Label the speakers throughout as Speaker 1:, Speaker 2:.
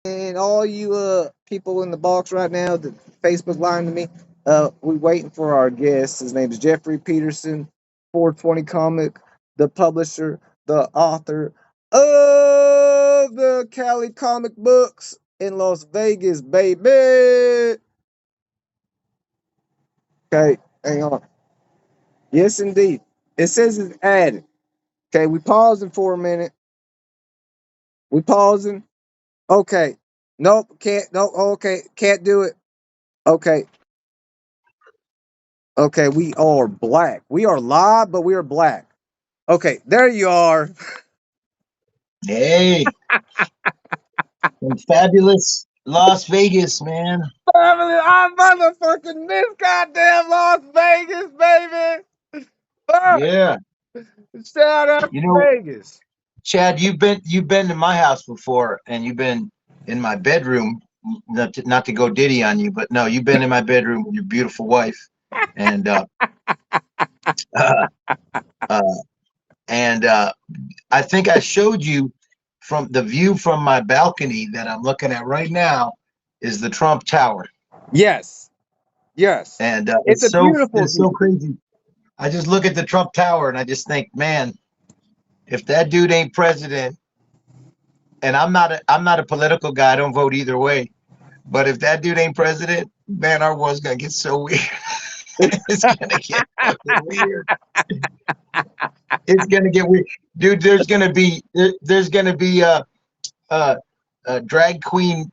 Speaker 1: And all you people in the box right now, the Facebook line to me, we waiting for our guest. His name is Jeffrey Peterson, 420 Comic, the publisher, the author of the Cali comic books in Las Vegas, baby. Okay, hang on. Yes, indeed. It says it's added. Okay, we pausing for a minute. We pausing. Okay. Nope, can't. No, okay, can't do it. Okay, okay, we are black. We are live, but we are black. Okay, there you are.
Speaker 2: Hey, from fabulous Las Vegas, man.
Speaker 1: I motherfucking miss goddamn Las Vegas, baby. Fuck.
Speaker 2: Yeah.
Speaker 1: Shout out
Speaker 2: You
Speaker 1: to
Speaker 2: know,
Speaker 1: Vegas.
Speaker 2: Chad, you've been to my house before, and you've been in my bedroom. Not to go diddy on you, but no, you've been in my bedroom with your beautiful wife, and uh, uh, and I think I showed you from the view from my balcony that I'm looking at right now is the Trump Tower,
Speaker 1: Yes, yes.
Speaker 2: and
Speaker 1: It's a beautiful
Speaker 2: it's
Speaker 1: view.
Speaker 2: so crazy. I just look at the Trump Tower and I just think, man, if that dude ain't president, and I'm not a political guy, I don't vote either way. But if that dude ain't president, man, our world's gonna get so weird. It's gonna get fucking weird. It's gonna get weird, dude. There's gonna be a drag queen,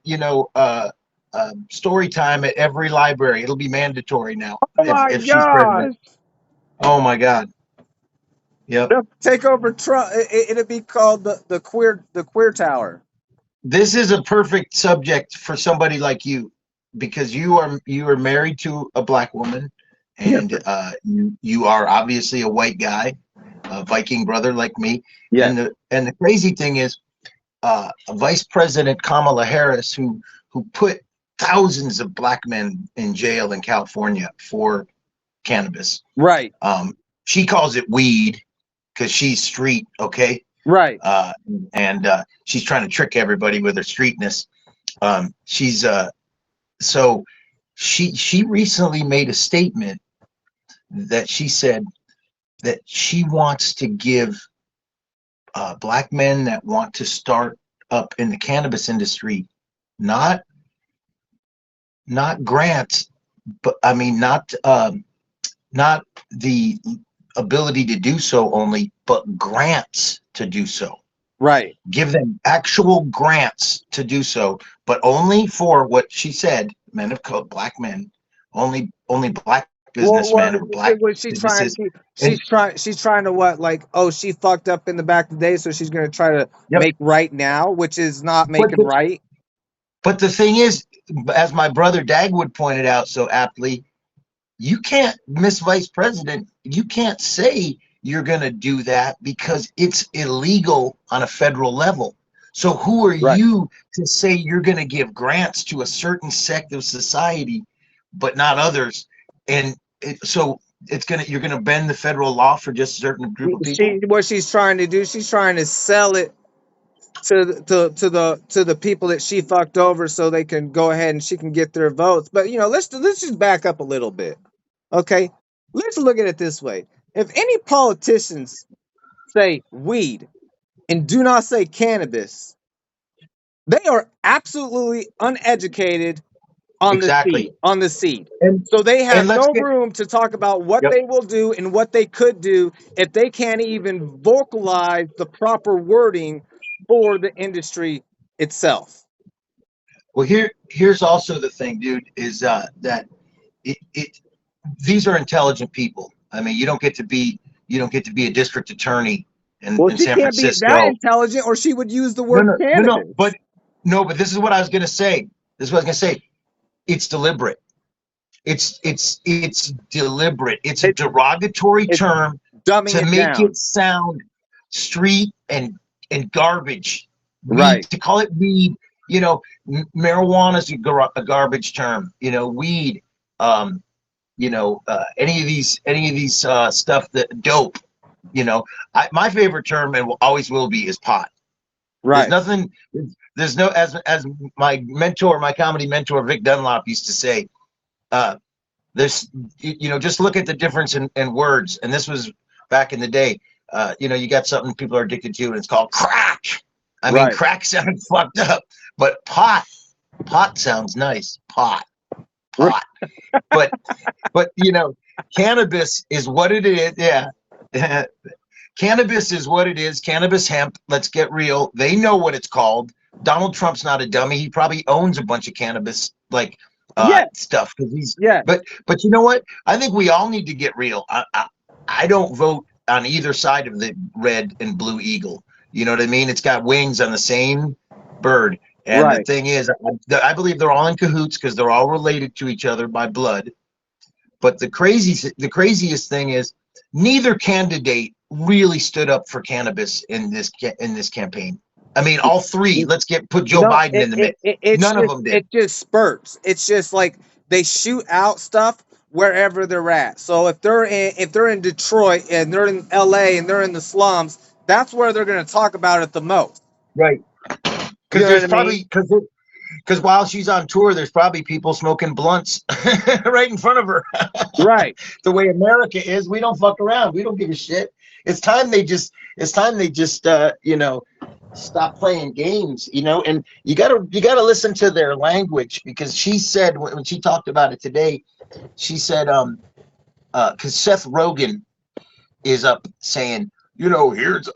Speaker 2: story time at every library. It'll be mandatory now
Speaker 1: Oh
Speaker 2: if
Speaker 1: my
Speaker 2: she's president.
Speaker 1: gosh.
Speaker 2: Oh my God. Yep.
Speaker 1: Take over Trump. It'd be called the queer tower.
Speaker 2: This is a perfect subject for somebody like you because you are married to a black woman,
Speaker 1: Yes,
Speaker 2: and
Speaker 1: sir.
Speaker 2: you are obviously a white guy, a Viking brother like me.
Speaker 1: Yes.
Speaker 2: And the crazy thing is, Vice President Kamala Harris, who put thousands of black men in jail in California for cannabis.
Speaker 1: Right.
Speaker 2: She calls it weed because she's street, okay?
Speaker 1: Right.
Speaker 2: uh, and she's trying to trick everybody with her streetness. She's so she recently made a statement that she said that she wants to give black men that want to start up in the cannabis industry not not grants, but I mean not the ability to do so only, but grants to do so.
Speaker 1: Right.
Speaker 2: Give them actual grants to do so, but only for what she said, men of color, black men, only black
Speaker 1: Well,
Speaker 2: businessmen or black
Speaker 1: was she trying?
Speaker 2: businesses. And
Speaker 1: She's trying to what? Like, oh, she fucked up in the back of the day, so she's gonna try to
Speaker 2: yep,
Speaker 1: make right now, which is not
Speaker 2: but
Speaker 1: making right.
Speaker 2: the thing is, as my brother Dagwood pointed out so aptly, you can't, Miss Vice President, you can't say you're going to do that because it's illegal on a federal level. So who are
Speaker 1: Right.
Speaker 2: you to say you're going to give grants to a certain sect of society, but not others? And so you're gonna bend the federal law for just a certain group of
Speaker 1: She
Speaker 2: people.
Speaker 1: what she's trying to do? She's trying to sell it to the people that she fucked over, so they can go ahead and she can get their votes. But let's just back up a little bit. Okay, let's look at it this way. If any politicians say weed and do not say cannabis, they are absolutely uneducated on the seed.
Speaker 2: Exactly.
Speaker 1: On the seed.
Speaker 2: And
Speaker 1: So they have
Speaker 2: let's
Speaker 1: no
Speaker 2: get,
Speaker 1: room to talk about what
Speaker 2: yep.
Speaker 1: they will do and what they could do if they can't even vocalize the proper wording for the industry itself.
Speaker 2: Well, here's also the thing, dude, is that it these are intelligent people. I mean, you don't get to be a district attorney
Speaker 1: Well,
Speaker 2: in
Speaker 1: she
Speaker 2: San
Speaker 1: can't be that
Speaker 2: Francisco.
Speaker 1: intelligent, or she would use the
Speaker 2: No,
Speaker 1: word
Speaker 2: no, no, no.
Speaker 1: cannabis.
Speaker 2: But no, but this is what I was gonna say. This is what I was gonna say. It's deliberate. It's deliberate. It's a
Speaker 1: It,
Speaker 2: derogatory
Speaker 1: it's
Speaker 2: term
Speaker 1: dumbing
Speaker 2: to
Speaker 1: it
Speaker 2: make it
Speaker 1: down.
Speaker 2: sound street and garbage. Weed,
Speaker 1: Right.
Speaker 2: to call it weed, marijuana is a garbage term. Weed, um, any of these stuff that dope. My favorite term and always will be is pot. There's
Speaker 1: Right.
Speaker 2: nothing. there's no, as my mentor, my comedy mentor Vic Dunlop used to say, uh, there's, you know, just look at the difference in words. And this was back in the day. You know, you got something people are addicted to, and it's called crack. I mean,
Speaker 1: Right.
Speaker 2: crack sounds fucked up, but pot sounds nice. Pot. But you know, cannabis is what it is. Yeah. Cannabis is what it is. Cannabis hemp. Let's get real. They know what it's called. Donald Trump's not a dummy. He probably owns a bunch of cannabis
Speaker 1: Yeah.
Speaker 2: stuff because he's.
Speaker 1: Yeah.
Speaker 2: But you know what? I think we all need to get real. I don't vote on either side of the red and blue eagle. You know what I mean? It's got wings on the same bird. And the
Speaker 1: Right.
Speaker 2: thing is, I believe they're all in cahoots because they're all related to each other by blood. But the craziest thing is, neither candidate really stood up for cannabis in this campaign. I mean, all three. Let's put Joe
Speaker 1: No,
Speaker 2: Biden in the mix. None of them did.
Speaker 1: It just spurts. It's just like they shoot out stuff wherever they're at. So if they're in Detroit and they're in LA and they're in the slums, that's where they're going to talk about it the most.
Speaker 2: Right.
Speaker 1: You know
Speaker 2: Because
Speaker 1: what I mean?
Speaker 2: because while she's on tour, there's probably people smoking blunts right in front of her.
Speaker 1: Right.
Speaker 2: The way America is, we don't fuck around. We don't give a shit. It's time they just you know, stop playing games, you know. And you gotta listen to their language, because she said, when she talked about it today, she said because Seth Rogen is up saying, you know, here's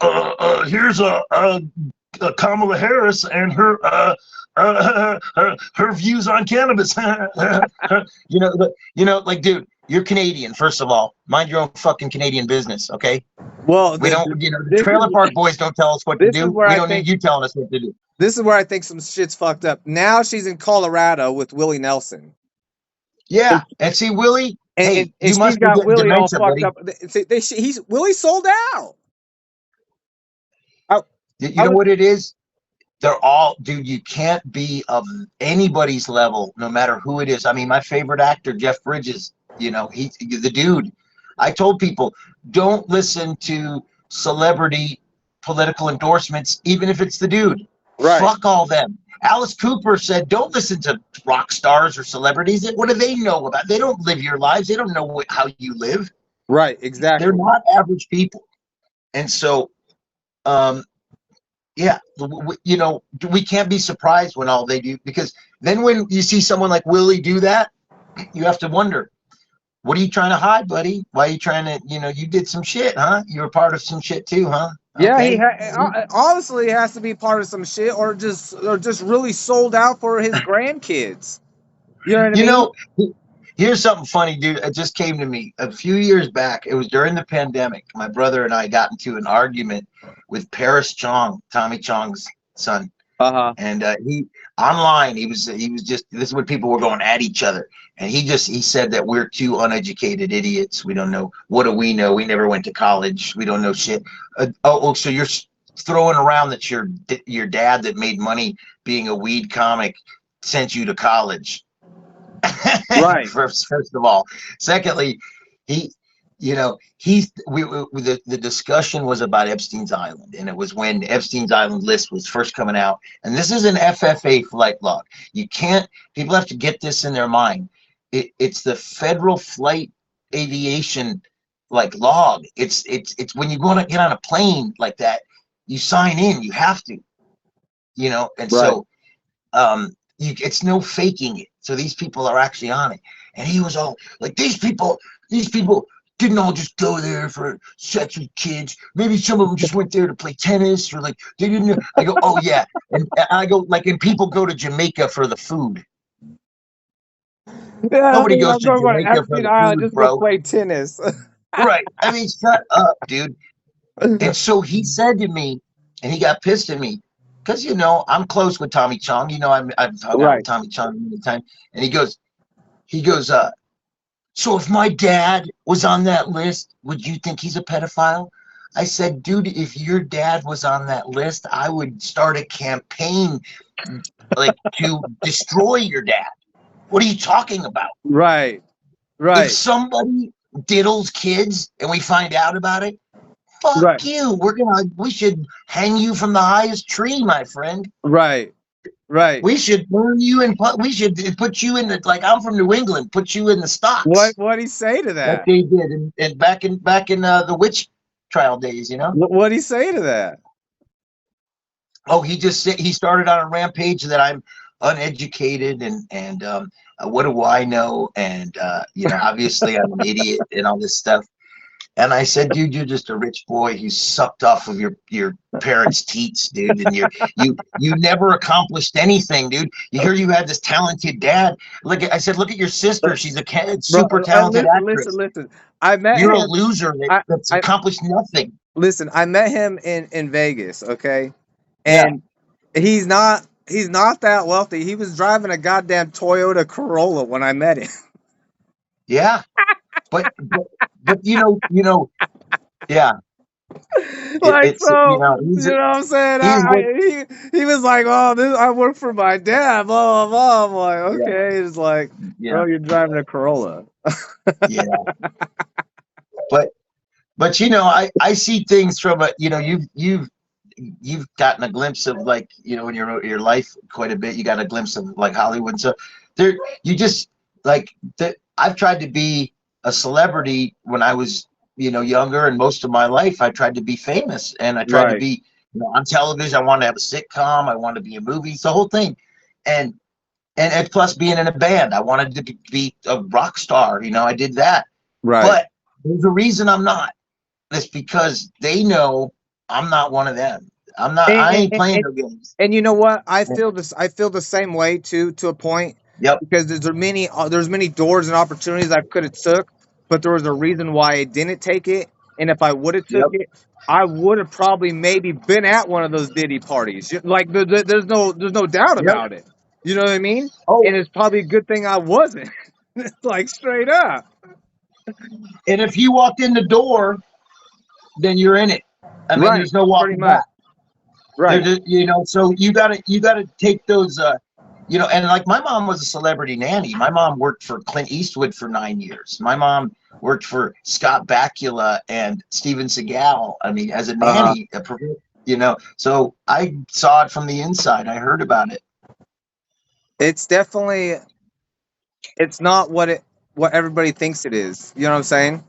Speaker 2: Kamala Harris and her views on cannabis. you know, like, dude, you're Canadian. First of all, mind your own fucking Canadian business, okay?
Speaker 1: Well,
Speaker 2: We don't, you know, the Trailer Park Boys don't tell us what to do. We don't need you telling us what to do.
Speaker 1: This is where I think some shit's fucked up. Now she's in Colorado with Willie Nelson.
Speaker 2: Yeah, and see, Willie,
Speaker 1: And
Speaker 2: you
Speaker 1: she's
Speaker 2: must be
Speaker 1: got
Speaker 2: getting
Speaker 1: Willie all
Speaker 2: dementia,
Speaker 1: fucked
Speaker 2: buddy.
Speaker 1: up. Willie sold out.
Speaker 2: You know what it is? They're all, dude, you can't be of anybody's level, no matter who it is. I mean, my favorite actor, Jeff Bridges, you know, he's the dude. I told people, don't listen to celebrity political endorsements, even if it's the dude.
Speaker 1: Right.
Speaker 2: Fuck all them. Alice Cooper said, don't listen to rock stars or celebrities. What do they know about? They don't live your lives. They don't know how you live.
Speaker 1: Right, exactly.
Speaker 2: They're not average people. And so, yeah, you know, we can't be surprised when all they do, because then when you see someone like Willie do that, you have to wonder, what are you trying to hide, buddy? Why are you trying to, you know, you did some shit, huh? You were part of some shit too, huh?
Speaker 1: Yeah,
Speaker 2: Okay.
Speaker 1: honestly, he has to be part of some shit, or just really sold out for his grandkids. You know what I mean?
Speaker 2: You know, here's something funny, dude. It just came to me a few years back. It was during the pandemic. My brother and I got into an argument with Paris Chong, Tommy Chong's son. And he was just, this is what people were going at each other. And he said that we're two uneducated idiots. We don't know. What do we know? We never went to college. We don't know shit. So you're throwing around that your dad that made money being a weed comic sent you to college.
Speaker 1: Right.
Speaker 2: First of all. Secondly, the discussion was about Epstein's Island, and it was when Epstein's Island list was first coming out. And this is an FFA flight log. People have to get this in their mind. It's the Federal Flight Aviation log. It's when you want to get on a plane like that, you sign in, you have to, you know, and
Speaker 1: right.
Speaker 2: So it's no faking it. So these people are actually on it. And he was all like, these people didn't all just go there for sex with kids. Maybe some of them just went there to play tennis, or they didn't know. I go, oh yeah. And I go, and people go to Jamaica for the food.
Speaker 1: Yeah,
Speaker 2: nobody goes to Jamaica for the
Speaker 1: Island
Speaker 2: food,
Speaker 1: just
Speaker 2: bro.
Speaker 1: to play tennis.
Speaker 2: Right. I mean, shut up, dude. And so he said to me, and he got pissed at me, because, you know, I'm close with Tommy Chong. You know, I've hung out with Tommy Chong many times. And he goes, so if my dad was on that list, would you think he's a pedophile? I said, dude, if your dad was on that list, I would start a campaign to destroy your dad. What are you talking about?
Speaker 1: Right.
Speaker 2: If somebody diddles kids and we find out about it, fuck you. We should hang you from the highest tree, my friend.
Speaker 1: Right. Right.
Speaker 2: We should burn you and we should put you in the, like, I'm from New England, put you in the stocks
Speaker 1: What'd he say to
Speaker 2: like
Speaker 1: that?
Speaker 2: they did back in the witch trial days, you know?
Speaker 1: What'd he say to that?
Speaker 2: Oh, he just said he started on a rampage that I'm uneducated and what do I know? And obviously I'm an idiot and all this stuff. And I said, dude, you're just a rich boy who sucked off of your parents' teats, dude, and you never accomplished anything, dude. You hear you had this talented dad. I said, look at your sister. She's a
Speaker 1: Bro,
Speaker 2: super talented
Speaker 1: listen,
Speaker 2: actress.
Speaker 1: listen. I met
Speaker 2: You're a
Speaker 1: him.
Speaker 2: loser
Speaker 1: I,
Speaker 2: that's
Speaker 1: I
Speaker 2: accomplished nothing.
Speaker 1: listen. I met him in Vegas. Okay,
Speaker 2: Yeah,
Speaker 1: and he's not that wealthy. He was driving a goddamn Toyota Corolla when I met him.
Speaker 2: yeah, but yeah.
Speaker 1: Like,
Speaker 2: It's
Speaker 1: so,
Speaker 2: he's
Speaker 1: you know what I'm saying?
Speaker 2: he's what
Speaker 1: He was like, oh, I work for my dad, blah, blah, blah. I'm like,
Speaker 2: yeah
Speaker 1: okay. It's like,
Speaker 2: yeah
Speaker 1: bro, you're driving a Corolla.
Speaker 2: yeah. But I see things from a you've gotten a glimpse of, like, in your life quite a bit. You got a glimpse of, like, Hollywood. So there, you just, like, I've tried to be a celebrity when I was younger, and most of my life I tried to be famous, and I tried to
Speaker 1: Right,
Speaker 2: be on television. I wanted to have a sitcom. I wanted to be in movies, the whole thing, and plus being in a band, I wanted to be a rock star. I did that,
Speaker 1: right.
Speaker 2: but there's a reason I'm not. It's because they know I'm not one of them. I'm not.
Speaker 1: And,
Speaker 2: I
Speaker 1: and,
Speaker 2: ain't
Speaker 1: and,
Speaker 2: playing
Speaker 1: and
Speaker 2: no games.
Speaker 1: and you know what? I feel this. I feel the same way too, to a point,
Speaker 2: Yep.
Speaker 1: because there's many doors and opportunities I could have took, but there was a reason why I didn't take it. And if I would have took
Speaker 2: Yep.
Speaker 1: it, I would have probably maybe been at one of those Diddy parties. Like, there's no doubt
Speaker 2: Yep.
Speaker 1: about it. You know what I mean?
Speaker 2: Oh,
Speaker 1: And it's probably a good thing I wasn't. Like, straight up.
Speaker 2: and if you walked in the door, then you're in it. I mean,
Speaker 1: Right.
Speaker 2: there's no
Speaker 1: Pretty
Speaker 2: walking
Speaker 1: much.
Speaker 2: back.
Speaker 1: Right.
Speaker 2: So you gotta take those. And like, my mom was a celebrity nanny. My mom worked for Clint Eastwood for 9 years. My mom worked for Scott Bakula and Steven Seagal. I mean, as a
Speaker 1: Uh,
Speaker 2: nanny, So I saw it from the inside. I heard about it.
Speaker 1: it's definitely it's not what everybody thinks it is. You know what I'm saying?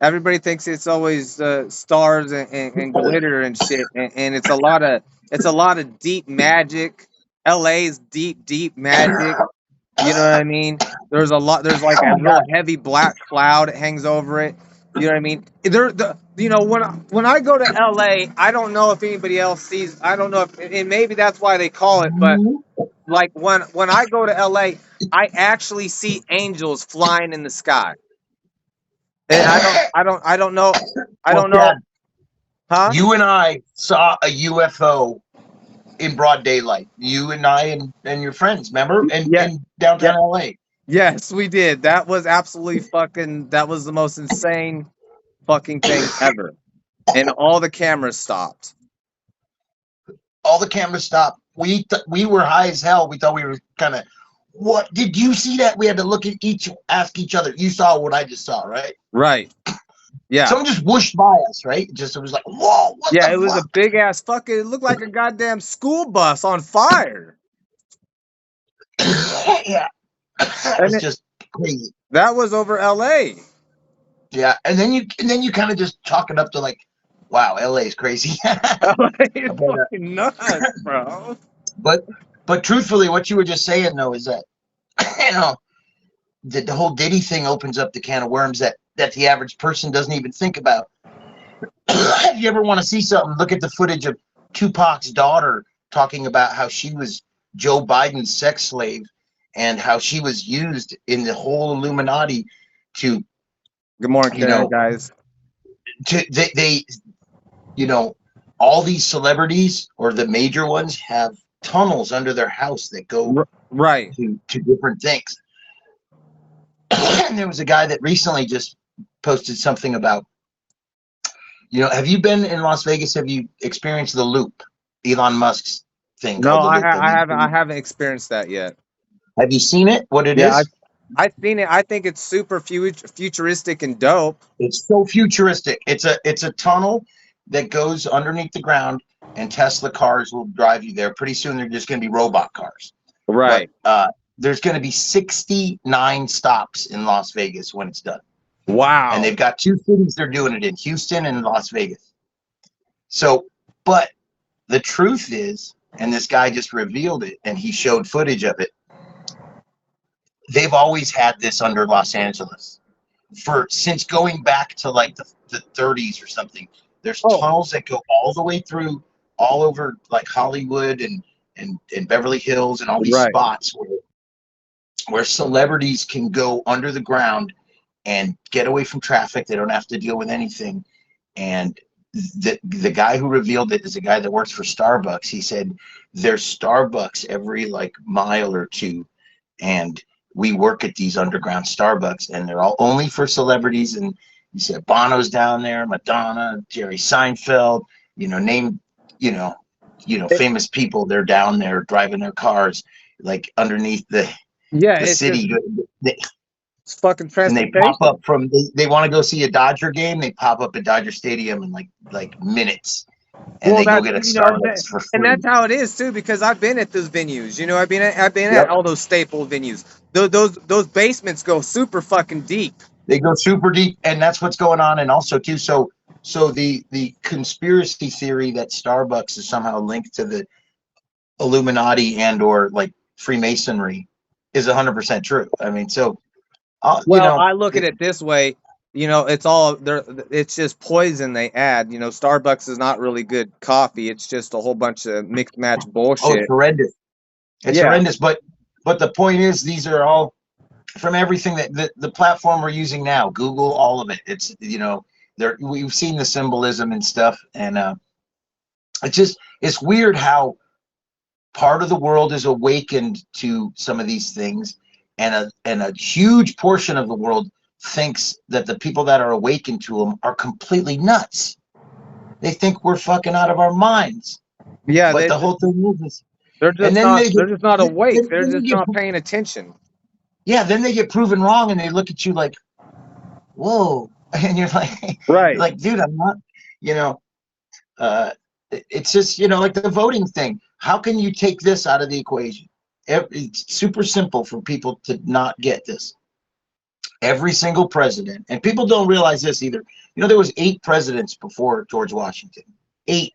Speaker 1: Everybody thinks it's always stars and glitter and shit, and it's a lot of deep magic. LA's deep magic. You know what I mean? There's like a
Speaker 2: Oh
Speaker 1: real
Speaker 2: God.
Speaker 1: heavy black cloud that hangs over it. You know what I mean? When I go to LA, I don't know if anybody else sees. I don't know if, and maybe that's why they call it. But like, when I go to LA, I actually see angels flying in the sky. And I don't know. I
Speaker 2: Well,
Speaker 1: don't know.
Speaker 2: Chad,
Speaker 1: Huh?
Speaker 2: you and I saw a UFO in broad daylight. You and I and your friends, remember?
Speaker 1: Yeah.
Speaker 2: In downtown
Speaker 1: Yeah.
Speaker 2: LA.
Speaker 1: Yes, we did. That was absolutely fucking. That was the most insane fucking thing ever. And all the cameras stopped.
Speaker 2: All the cameras stopped. We were high as hell. We thought we were kind of. What did you see that? We had to ask each other. You saw what I just saw, right?
Speaker 1: Right. Yeah.
Speaker 2: Someone just whooshed by us, right? It was like, whoa, what
Speaker 1: Yeah.
Speaker 2: the
Speaker 1: It was a
Speaker 2: fuck?
Speaker 1: big ass fucking. It looked like a goddamn school bus on fire.
Speaker 2: Yeah, that
Speaker 1: And
Speaker 2: was just crazy.
Speaker 1: that was over L.A.
Speaker 2: Yeah, and then you kind of just chalk it up to, like, wow, LA is crazy.
Speaker 1: It's
Speaker 2: but,
Speaker 1: fucking nuts, bro.
Speaker 2: but truthfully, what you were just saying, though, is that you know the whole Diddy thing opens up the can of worms that the average person doesn't even think about. If you ever want to see something, look at the footage of Tupac's daughter talking about how she was Joe Biden's sex slave and how she was used in the whole Illuminati to,
Speaker 1: Good morning,
Speaker 2: you know,
Speaker 1: guys.
Speaker 2: they all these celebrities, or the major ones, have tunnels under their house that go
Speaker 1: Right.
Speaker 2: to different things. And there was a guy that recently just posted something about, have you been in Las Vegas? Have you experienced the Loop, Elon Musk's thing
Speaker 1: No,
Speaker 2: called the Loop?
Speaker 1: I haven't experienced that yet.
Speaker 2: Have you seen it? What it
Speaker 1: Yeah,
Speaker 2: is?
Speaker 1: I've seen it. I think it's super futuristic and dope.
Speaker 2: It's so futuristic. It's a tunnel that goes underneath the ground, and Tesla cars will drive you there. Pretty soon, they're just going to be robot cars.
Speaker 1: Right.
Speaker 2: But there's going to be 69 stops in Las Vegas when it's done.
Speaker 1: Wow.
Speaker 2: And they've got 2 cities they're doing it in, Houston and Las Vegas. So, but the truth is, and this guy just revealed it, and he showed footage of it, they've always had this under Los Angeles. Since going back to like the 30s or something. There's tunnels that go all the way through, all over like Hollywood and Beverly Hills and all these spots where celebrities can go under the ground and get away from traffic. They don't have to deal with anything. And the guy who revealed it is a guy that works for Starbucks. He said there's Starbucks every like mile or two, and we work at these underground Starbucks, and they're all only for celebrities. And he said Bono's down there, Madonna, Jerry Seinfeld, famous people. They're down there driving their cars like underneath the city.
Speaker 1: It's fucking transportation.
Speaker 2: And they pop up they want to go see a Dodger game. They pop up at Dodger Stadium in like minutes. And they go get a Starbucks for free.
Speaker 1: And that's how it is too, because I've been at those venues. I've been at all those staple venues. Those basements go super fucking deep.
Speaker 2: They go super deep, and that's what's going on. And also too, so the conspiracy theory that Starbucks is somehow linked to the Illuminati and or like Freemasonry is 100% true. I mean, so
Speaker 1: I look at it this way. It's all there. It's just poison they add. Starbucks is not really good coffee. It's just a whole bunch of mixed match bullshit.
Speaker 2: Oh, it's horrendous. It's horrendous. But the point is, these are all from everything that the platform we're using now. Google, all of it. It's we've seen the symbolism and stuff, and it's weird how part of the world is awakened to some of these things, and a huge portion of the world thinks that the people that are awakened to them are completely nuts. They think we're fucking out of our minds.
Speaker 1: Yeah,
Speaker 2: but the whole thing is
Speaker 1: they're just not awake. They're just not paying attention.
Speaker 2: Yeah, then they get proven wrong, and they look at you like, "Whoa!" And you're like,
Speaker 1: "Right,
Speaker 2: like, dude, I'm not." It's just like the voting thing. How can you take this out of the equation? It's super simple for people to not get this. Every single president, and people don't realize this either. There was 8 presidents before George Washington. 8.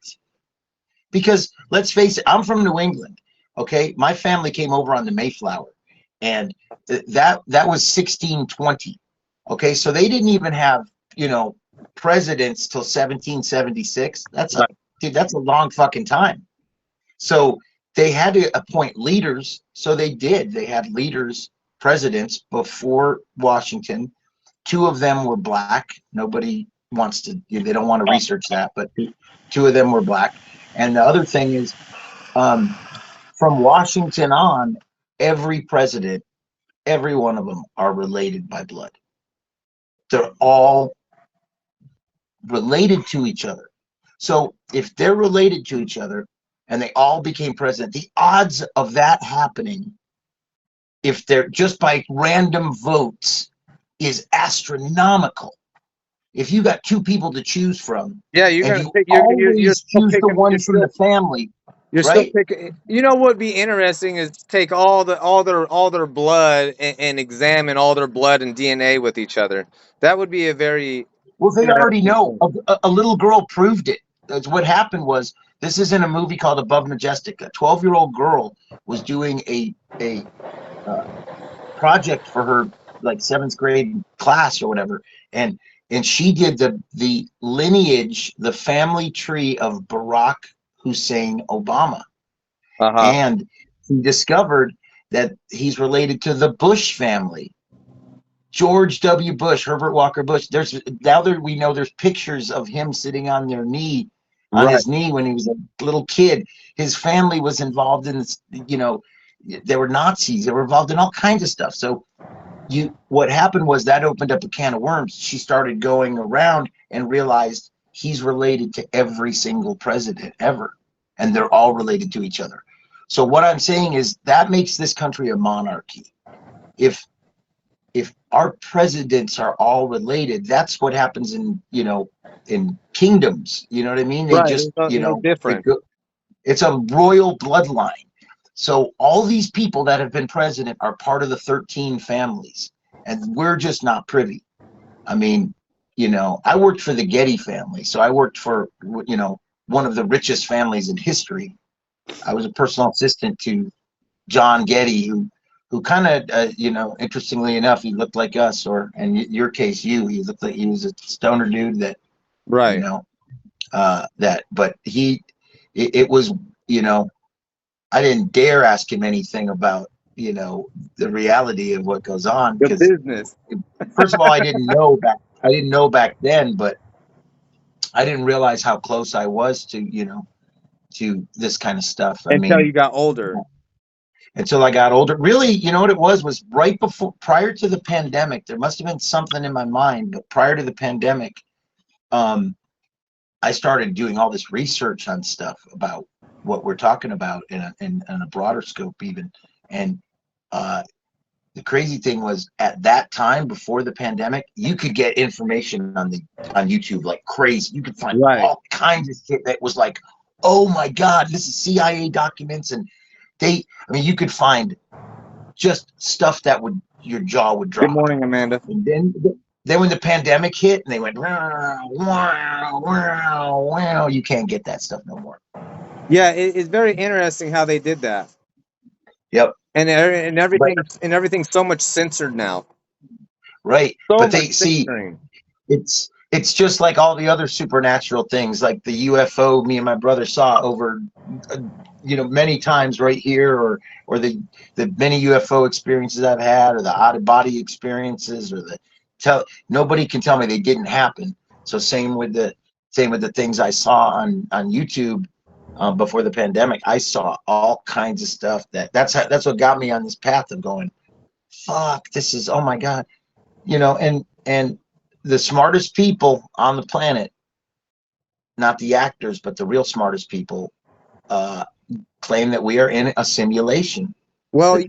Speaker 2: Because let's face it, I'm from New England. Okay, my family came over on the Mayflower, and that was 1620. Okay, so they didn't even have presidents till 1776. That's a long fucking time. So they had to appoint leaders. So they did. They had leaders, presidents before Washington. 2 of them were black. Nobody wants to, they don't want to research that, but 2 of them were black. And the other thing is, from Washington on, every president, every one of them are related by blood. They're all related to each other. So if they're related to each other and they all became president, the odds of that happening, if they're just by random votes, is astronomical. If you got 2 people to choose from,
Speaker 1: you're
Speaker 2: choose the one from the family.
Speaker 1: You're still picking. What would be interesting is take all their blood and examine all their blood and DNA with each other. That would be a very
Speaker 2: they already know. A little girl proved it. That's what happened. Was this is in a movie called Above Majestic? A 12-year-old girl was doing a project for her like 7th grade class or whatever, and she did the lineage, the family tree of Barack Hussein Obama. And he discovered that he's related to the Bush family. George W. Bush, Herbert Walker Bush. We know there's pictures of him sitting on his knee when he was a little kid. His family was involved in this, they were Nazis. They were involved in all kinds of stuff. So what happened was that opened up a can of worms. She started going around and realized he's related to every single president ever, and they're all related to each other. So what I'm saying is that makes this country a monarchy. If if our presidents are all related, that's what happens in, in kingdoms. You know what I mean? They
Speaker 1: Right.
Speaker 2: just,
Speaker 1: It's no different.
Speaker 2: it's a royal bloodline. So all these people that have been president are part of the 13 families, and we're just not privy. I mean, I worked for the Getty family, so I worked for, one of the richest families in history. I was a personal assistant to John Getty, who kind of, interestingly enough, he looked like us, or in your case, he looked like he was a stoner dude that, you
Speaker 1: Right.
Speaker 2: know, but it was, I didn't dare ask him anything about, the reality of what goes on,
Speaker 1: The
Speaker 2: because
Speaker 1: business
Speaker 2: first of all, I didn't know back then, but I didn't realize how close I was to, to this kind of stuff. I
Speaker 1: until
Speaker 2: mean,
Speaker 1: you got older.
Speaker 2: until I got older. Really, you know what it was right prior to the pandemic. There must have been something in my mind, but prior to the pandemic, um, I started doing all this research on stuff about what we're talking about in a broader scope, even. And uh, the crazy thing was, at that time before the pandemic, you could get information on YouTube like crazy. You could find
Speaker 1: Right.
Speaker 2: all kinds of shit that was like, oh my God, this is CIA documents, and I mean, you could find just stuff that your jaw would
Speaker 1: Good
Speaker 2: drop.
Speaker 1: morning, Amanda.
Speaker 2: And then when the pandemic hit and they went, wow, wow, wow, wow, you can't get that stuff no more.
Speaker 1: Yeah, it's very interesting how they did that.
Speaker 2: Yep.
Speaker 1: And everything's so much censored now.
Speaker 2: Right.
Speaker 1: So
Speaker 2: But
Speaker 1: much censoring.
Speaker 2: it's just like all the other supernatural things, like the UFO me and my brother saw over, many times right here, or the many UFO experiences I've had, or the out of body experiences, or nobody can tell me they didn't happen. So same with the things I saw on YouTube. Before the pandemic, I saw all kinds of stuff that's what got me on this path of going, fuck, this is, oh my God, and the smartest people on the planet, not the actors, but the real smartest people, claim that we are in a simulation.
Speaker 1: Well,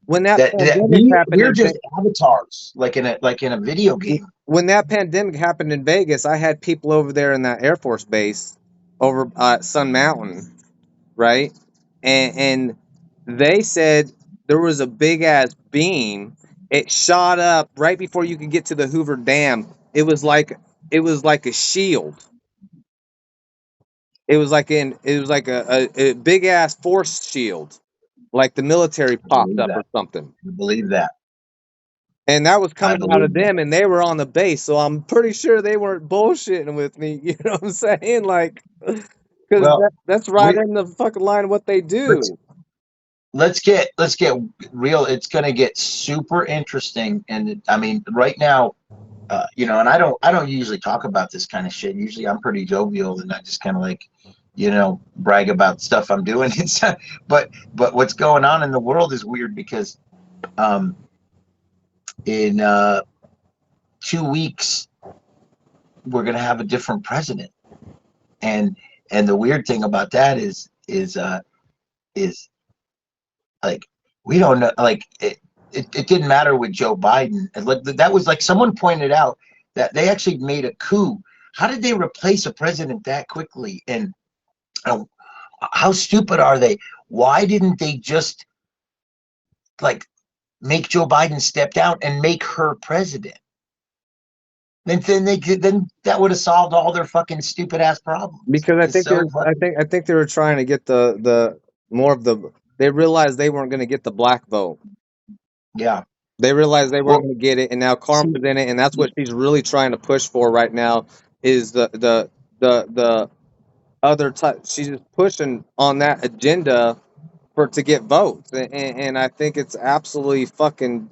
Speaker 1: when that pandemic happened,
Speaker 2: we're just avatars, like in a video game.
Speaker 1: When that pandemic happened in Vegas, I had people over there in that Air Force base over at Sun Mountain, right? And they said there was a big ass beam. It shot up right before you could get to the Hoover Dam. It was like a shield. It was like a big ass force shield, like the military popped up or something.
Speaker 2: I believe that.
Speaker 1: And that was coming out of them, and they were on the base, so I'm pretty sure they weren't bullshitting with me. You know what I'm saying? Like, because that's right in the fucking line of what they do.
Speaker 2: Let's get real. It's gonna get super interesting, and I mean, right now, and I don't usually talk about this kind of shit. Usually, I'm pretty jovial, and I just kind of like, brag about stuff I'm doing. but what's going on in the world is weird, because in 2 weeks we're gonna have a different president, and the weird thing about that is like, we don't know, like it didn't matter with Joe Biden. And like, that was like, someone pointed out that they actually made a coup. How did they replace a president that quickly? And how stupid are they? Why didn't they just like make Joe Biden step down and make her president? Then that would have solved all their fucking stupid ass problems.
Speaker 1: Because I think they were trying to get the more of the. They realized they weren't going to get the black vote.
Speaker 2: Yeah.
Speaker 1: They realized they weren't going to get it, and now Karma's in it, and that's what she's really trying to push for right now. Is the other type? She's just pushing on that agenda to get votes, and I think it's absolutely fucking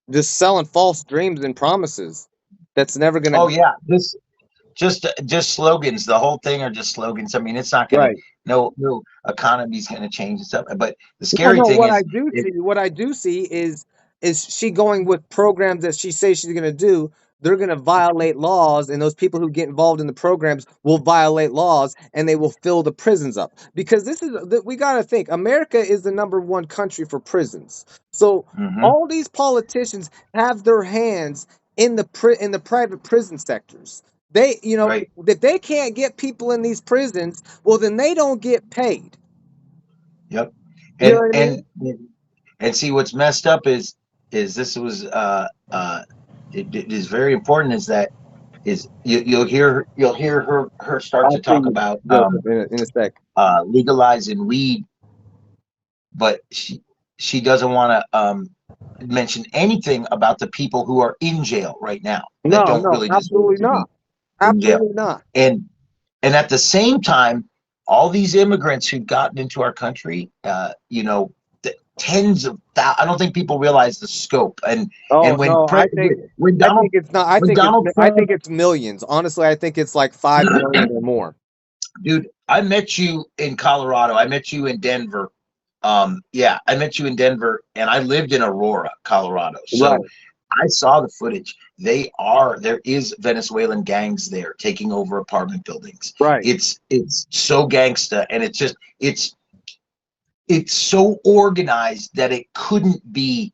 Speaker 1: just selling false dreams and promises. That's never going to.
Speaker 2: Oh yeah, this just slogans. The whole thing are just slogans. I mean, it's not going to. No economy's going to change and stuff. But the scary thing
Speaker 1: is, what I do see is she going with programs that she says she's going to do, they're going to violate laws, and those people who get involved in the programs will violate laws, and they will fill the prisons up. Because we got to think, America is the #1 country for prisons. So
Speaker 2: Mm-hmm.
Speaker 1: all these politicians have their hands in the private prison sectors. They,
Speaker 2: Right.
Speaker 1: if they can't get people in these prisons, well, then they don't get paid.
Speaker 2: Yep.
Speaker 1: You know
Speaker 2: And
Speaker 1: what I mean?
Speaker 2: and see what's messed up is this was it is very important is that is you'll hear her start
Speaker 1: I'll
Speaker 2: to
Speaker 1: see
Speaker 2: talk
Speaker 1: you,
Speaker 2: about
Speaker 1: Joseph, in a sec.
Speaker 2: legalizing weed, but she doesn't want to mention anything about the people who are in jail right now that
Speaker 1: No,
Speaker 2: don't
Speaker 1: no,
Speaker 2: really deserve
Speaker 1: absolutely
Speaker 2: to be
Speaker 1: not.
Speaker 2: in jail.
Speaker 1: Absolutely not.
Speaker 2: And at the same time, all these immigrants who've gotten into our country, tens of thousands. I don't think people realize the scope. And
Speaker 1: Oh
Speaker 2: when
Speaker 1: no,
Speaker 2: when
Speaker 1: I think
Speaker 2: Donald
Speaker 1: it's not.
Speaker 2: when Donald
Speaker 1: I
Speaker 2: Trump,
Speaker 1: think it's millions. Honestly, I think it's like 5 million or more.
Speaker 2: dude, I met you in Colorado. I met you in Denver. Yeah, I met you in Denver, and I lived in Aurora, Colorado.
Speaker 1: Right,
Speaker 2: So I saw the footage. There is Venezuelan gangs there taking over apartment buildings.
Speaker 1: right.
Speaker 2: It's so gangsta, and it's so organized that it couldn't be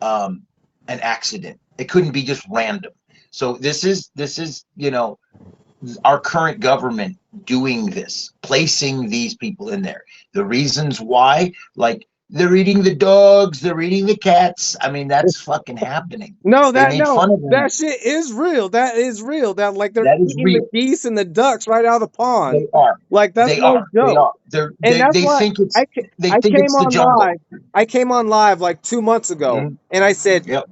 Speaker 2: an accident. It couldn't be just random. So this is our current government doing this, placing these people in there. The reasons why, like they're eating the dogs, they're eating the cats. I mean, that's fucking happening.
Speaker 1: No,
Speaker 2: They made fun of them.
Speaker 1: that shit is real. That is real. That like they're
Speaker 2: That is
Speaker 1: eating the
Speaker 2: real.
Speaker 1: geese and the ducks right out of the pond.
Speaker 2: They are.
Speaker 1: Like that's
Speaker 2: They
Speaker 1: no
Speaker 2: are. They
Speaker 1: joke.
Speaker 2: are. They're,
Speaker 1: And
Speaker 2: they
Speaker 1: that's
Speaker 2: they
Speaker 1: why
Speaker 2: think it's they
Speaker 1: I
Speaker 2: think
Speaker 1: came
Speaker 2: it's the
Speaker 1: on
Speaker 2: jungle.
Speaker 1: live. I came on live like 2 months ago,
Speaker 2: Mhm.
Speaker 1: and I said,
Speaker 2: Yep.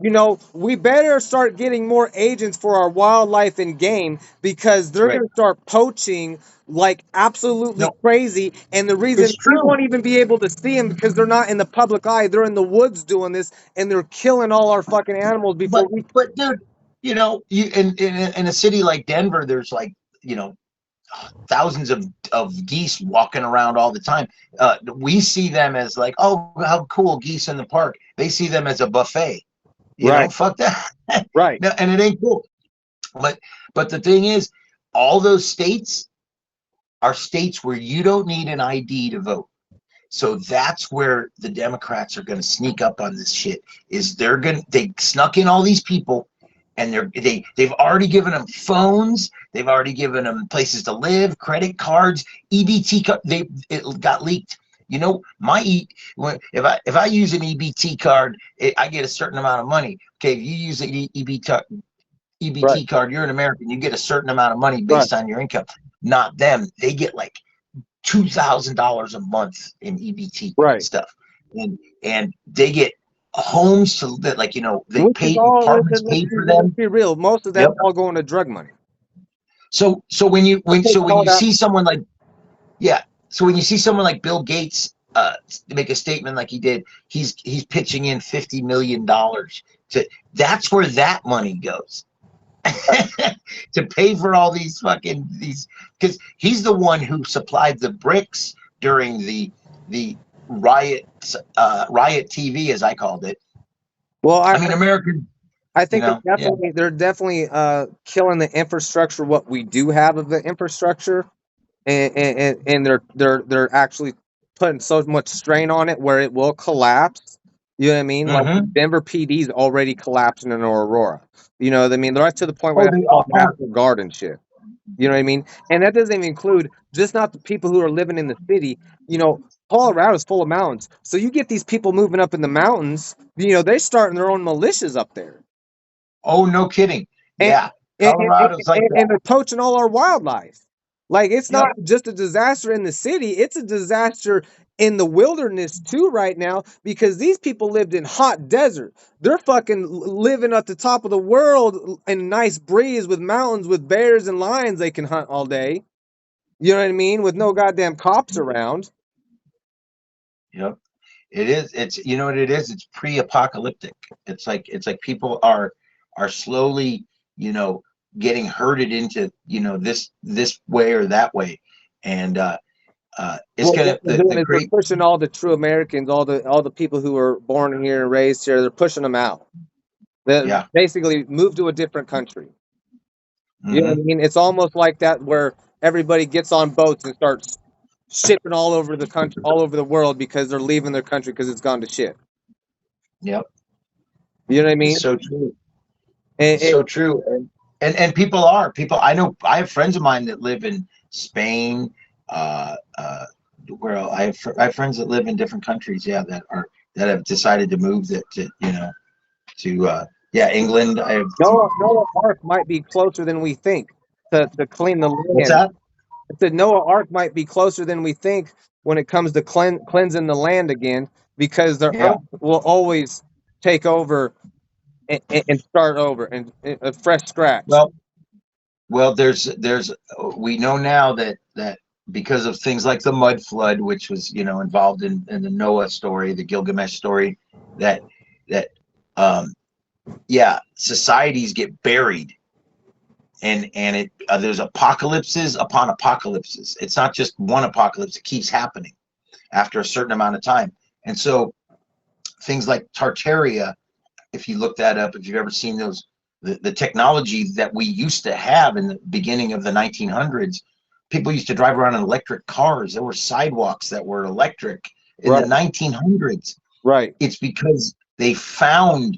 Speaker 1: we better start getting more agents for our wildlife and game because they're
Speaker 2: Right.
Speaker 1: going to start poaching like absolutely
Speaker 2: No,
Speaker 1: crazy. And the reason
Speaker 2: it's
Speaker 1: we
Speaker 2: true.
Speaker 1: won't even be able to see them because they're not in the public eye. They're in the woods doing this, and they're killing all our fucking animals before
Speaker 2: But
Speaker 1: we.
Speaker 2: dude, you in a city like Denver, there's like thousands of geese walking around all the time. We see them as like, oh, how cool, geese in the park. They see them as a buffet.
Speaker 1: Right,
Speaker 2: Fuck that.
Speaker 1: right.
Speaker 2: No, and it ain't cool. But the thing is, all those states are states where you don't need an ID to vote. So that's where the Democrats are going to sneak up on this shit. They snuck in all these people, and they've already given them phones, they've already given them places to live, credit cards, EBT card. It got leaked. If I use an EBT card, I get a certain amount of money. Okay, if you use an
Speaker 1: Right,
Speaker 2: EBT card, you're an American, you get a certain amount of money
Speaker 1: right,
Speaker 2: based on your income. Not them. They get like $2,000 a month in EBT
Speaker 1: right.
Speaker 2: stuff, and they get homes to that, like they
Speaker 1: Which is
Speaker 2: pay
Speaker 1: all.
Speaker 2: apartments paid for
Speaker 1: Let's
Speaker 2: them.
Speaker 1: be real. Most of that's
Speaker 2: Yep.
Speaker 1: all going to drug money.
Speaker 2: So when you see someone like so when you see someone like Bill Gates make a statement like he did, he's pitching in $50 million to. That's where that money goes. To pay for all these because he's the one who supplied the bricks during the riot TV, as I called it.
Speaker 1: Well,
Speaker 2: I mean, American,
Speaker 1: I think
Speaker 2: yeah.
Speaker 1: they're definitely killing the infrastructure. What we do have of the infrastructure, and they're actually putting so much strain on it where it will collapse. You know what I mean? Like
Speaker 2: Mm-hmm.
Speaker 1: Denver PD is already collapsing in Aurora. You know what I mean? They're right to the point where
Speaker 2: Oh,
Speaker 1: they have
Speaker 2: they
Speaker 1: to call
Speaker 2: are.
Speaker 1: National Guard and shit. You know what I mean? And that doesn't even include just not the people who are living in the city. Colorado's full of mountains. So you get these people moving up in the mountains, they're starting their own militias up there.
Speaker 2: Oh, no kidding.
Speaker 1: And
Speaker 2: Yeah, Colorado's like that.
Speaker 1: and they're poaching all our wildlife. Like it's not
Speaker 2: Yep.
Speaker 1: just a disaster in the city, it's a disaster in the wilderness too right now because these people lived in hot desert. They're fucking living at the top of the world in a nice breeze with mountains with bears and lions they can hunt all day. You know what I mean? With no goddamn cops around.
Speaker 2: Yep. It is. It's what it is. It's pre-apocalyptic. It's like people are slowly, getting herded into, this way or that way, and it's
Speaker 1: Well,
Speaker 2: gonna
Speaker 1: what they're doing is they're
Speaker 2: great.
Speaker 1: pushing all the true Americans, all the people who were born here and raised here. They're pushing them out. That
Speaker 2: Yeah.
Speaker 1: basically move to a different country. You know what
Speaker 2: Hmm.
Speaker 1: I mean? It's almost like that where everybody gets on boats and starts shipping all over the country, all over the world because they're leaving their country because it's gone to shit.
Speaker 2: Yep.
Speaker 1: You know what I
Speaker 2: It's
Speaker 1: mean?
Speaker 2: so true. It's
Speaker 1: And
Speaker 2: so true. And people are people. I know. I have friends of mine that live in Spain. Uh, uh, where I have friends that live in different countries. Yeah, that have decided to move. That to to yeah, England. I have two.
Speaker 1: Noah Ark might be closer than we think to clean the
Speaker 2: What's
Speaker 1: land.
Speaker 2: that?
Speaker 1: I said Noah Ark might be closer than we think when it comes to cleansing the land again, because the
Speaker 2: Yeah.
Speaker 1: earth will always take over and start over and a fresh scratch.
Speaker 2: Well, there's we know now that because of things like the mud flood, which was involved in the Noah story, the Gilgamesh story, that that yeah, societies get buried, and it there's apocalypses upon apocalypses. It's not just one apocalypse; it keeps happening after a certain amount of time. And so things like Tartaria, if you look that up, if you've ever seen those, the technology that we used to have in the beginning of the 1900s, people used to drive around in electric cars. There were sidewalks that were electric in the
Speaker 1: Right,
Speaker 2: 1900s.
Speaker 1: right.
Speaker 2: It's because they found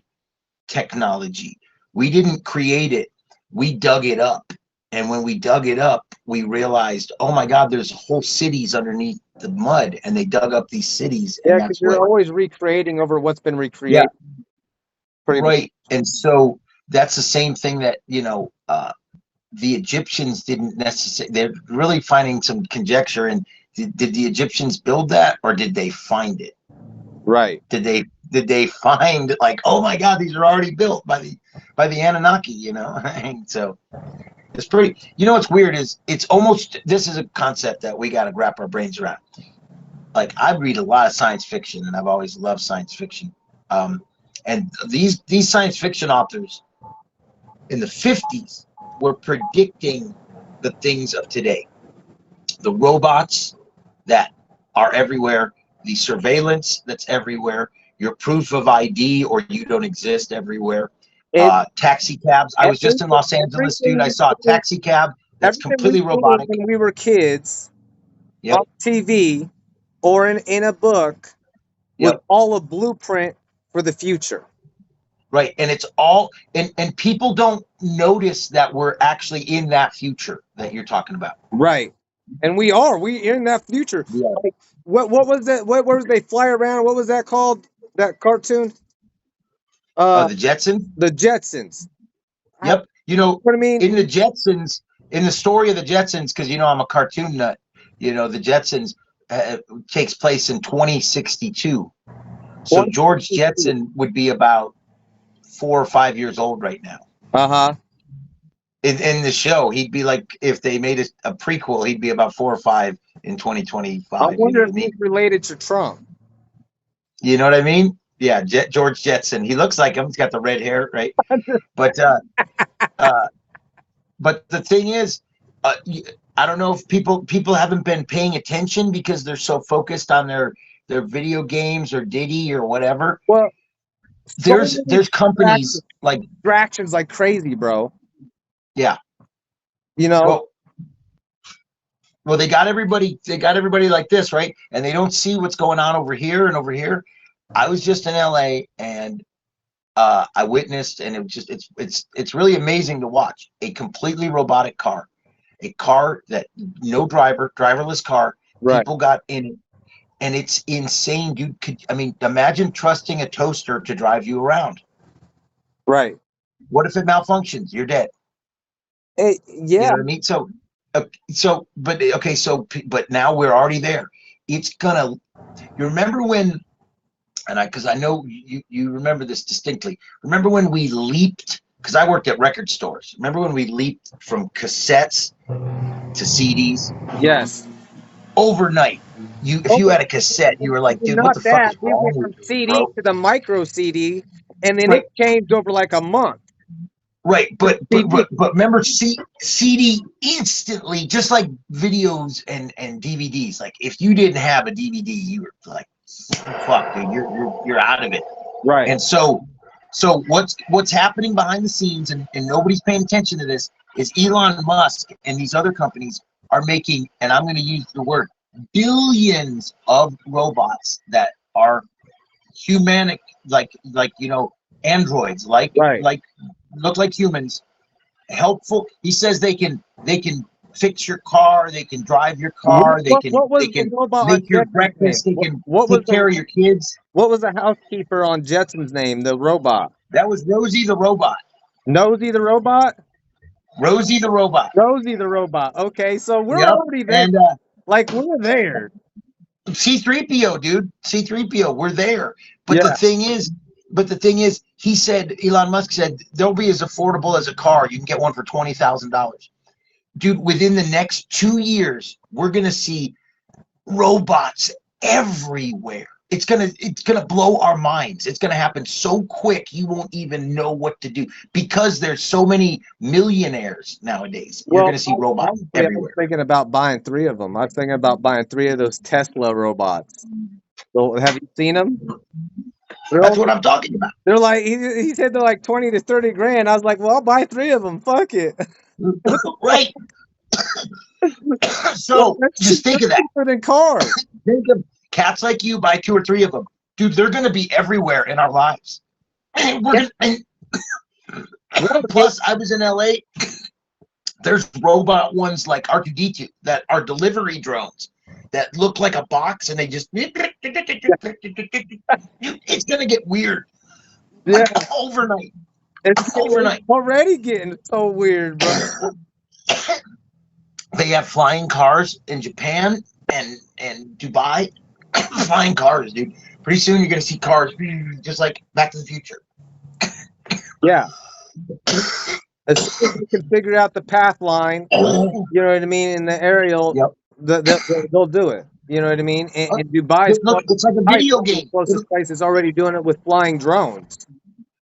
Speaker 2: technology. We didn't create it. We dug it up. And when we dug it up, we realized, oh my God, there's whole cities underneath the mud, and they dug up these cities,
Speaker 1: Yeah,
Speaker 2: and
Speaker 1: because
Speaker 2: that's
Speaker 1: you're
Speaker 2: what.
Speaker 1: always recreating over what's been
Speaker 2: Yeah,
Speaker 1: recreated. Pretty much.
Speaker 2: right. And so that's the same thing that the Egyptians didn't necessarily. They're really finding some conjecture. And did the Egyptians build that, or did they find it?
Speaker 1: Right.
Speaker 2: Did they find, like, oh my God, these are already built by the Anunnaki, And so it's pretty. What's weird is it's almost, this is a concept that we got to wrap our brains around. Like, I read a lot of science fiction, and I've always loved science fiction. And these science fiction authors in the 50s were predicting the things of today. The robots that are everywhere, the surveillance that's everywhere, your proof of ID or you don't exist everywhere.
Speaker 1: It
Speaker 2: Taxi cabs. I was just in Los Angeles, dude. I saw a taxi cab that's
Speaker 1: everything we
Speaker 2: completely
Speaker 1: seen
Speaker 2: robotic.
Speaker 1: when we were kids
Speaker 2: Yep,
Speaker 1: on TV or in a book was
Speaker 2: yep,
Speaker 1: all a blueprint for the future.
Speaker 2: right. And it's all, and people don't notice that we're actually in that future that you're talking about.
Speaker 1: Right. And we in that future.
Speaker 2: Yeah.
Speaker 1: Like, what was that? What was they fly around? What was that called? That cartoon?
Speaker 2: The Jetsons.
Speaker 1: The Jetsons.
Speaker 2: Yep.
Speaker 1: What I mean?
Speaker 2: In the Jetsons, in the story of the Jetsons, because I'm a cartoon nut. The Jetsons takes place in 2062. So George Jetson would be about 4 or 5 years old right now.
Speaker 1: Uh-huh.
Speaker 2: In the show, he'd be like, if they made a prequel, he'd be about 4 or 5 in 2025.
Speaker 1: I
Speaker 2: You know
Speaker 1: wonder
Speaker 2: what I
Speaker 1: if
Speaker 2: mean?
Speaker 1: he's related to Trump.
Speaker 2: You know what I mean? Yeah, George Jetson. He looks like him. He's got the red hair, right? But but the thing is, I don't know if people haven't been paying attention because they're so focused on their video games or Diddy or whatever.
Speaker 1: Well, so
Speaker 2: There's companies like
Speaker 1: distractions like crazy, bro.
Speaker 2: Yeah.
Speaker 1: You know.
Speaker 2: Well, they got everybody like this, right? And they don't see what's going on over here and over here. I was just in LA, and I witnessed, and it's really amazing to watch a completely robotic car, a car that no driverless car.
Speaker 1: Right.
Speaker 2: People got in it, and it's insane, dude. Imagine trusting a toaster to drive you around.
Speaker 1: Right.
Speaker 2: What if it malfunctions? You're dead.
Speaker 1: Yeah.
Speaker 2: You know what I mean? But now we're already there. It's gonna. You remember when? Because I know you remember this distinctly. Remember when we leaped? Because I worked at record stores. Remember when we leaped from cassettes to CDs?
Speaker 1: Yes.
Speaker 2: Overnight. If you had a cassette, you were like, dude, what the fuck is wrong with you,
Speaker 1: from CD
Speaker 2: bro?
Speaker 1: to the micro CD, and then
Speaker 2: Right.
Speaker 1: it changed over like a month.
Speaker 2: Right, but remember, CD instantly, just like videos and DVDs. Like, if you didn't have a DVD, you were like, fuck, dude, you're out of it.
Speaker 1: Right.
Speaker 2: And so So what's happening behind the scenes, and nobody's paying attention to this, is Elon Musk and these other companies are making, and I'm going to use the word, billions of robots that are humanic, like androids,
Speaker 1: Right.
Speaker 2: like look like humans, helpful. He says they can fix your car, they can drive your car, they can
Speaker 1: What was
Speaker 2: they
Speaker 1: the
Speaker 2: can
Speaker 1: robot on
Speaker 2: make your
Speaker 1: Jetson's name?
Speaker 2: breakfast, they can
Speaker 1: What was
Speaker 2: take care of your kids.
Speaker 1: the housekeeper on Jetson's name? The robot.
Speaker 2: That was Rosie the robot.
Speaker 1: Nosy the robot.
Speaker 2: Rosie the robot.
Speaker 1: Rosie the robot. Okay, so we're
Speaker 2: Yep.
Speaker 1: already there.
Speaker 2: And
Speaker 1: Like we're there.
Speaker 2: C3PO, dude. C3PO, we're there. But
Speaker 1: Yeah.
Speaker 2: the thing is, he said, Elon Musk said, they'll be as affordable as a car. You can get one for $20,000. Dude, within the next 2 years, we're gonna see robots everywhere. It's gonna blow our minds. It's gonna happen so quick you won't even know what to do because there's so many millionaires nowadays. You're gonna see robots
Speaker 1: honestly, I was
Speaker 2: everywhere.
Speaker 1: thinking about buying 3 of them. I was thinking about buying 3 of those Tesla robots. So have you seen them?
Speaker 2: That's what I'm talking about.
Speaker 1: They're like he said they're like 20 to 30 grand. I was like, well, I'll buy 3 of them. Fuck it.
Speaker 2: Right. So just think of that.
Speaker 1: Cheaper than cars.
Speaker 2: Think of cats like you, buy 2 or 3 of them. Dude, they're going to be everywhere in our lives. And plus, I was in LA. There's robot ones like R2D2 that are delivery drones that look like a box and they just. It's going to get weird.
Speaker 1: Yeah.
Speaker 2: Like overnight.
Speaker 1: It's
Speaker 2: Overnight.
Speaker 1: already getting so weird, bro.
Speaker 2: They have flying cars in Japan and Dubai. Flying cars, dude. Pretty soon you're gonna see cars just like Back to the Future.
Speaker 1: Yeah. As soon as you can figure out the path line, you know what I mean, in the aerial,
Speaker 2: Yep.
Speaker 1: they'll do it. You know what I mean? And Dubai is
Speaker 2: Look, it's like a video game.
Speaker 1: the closest place is already doing it with flying drones.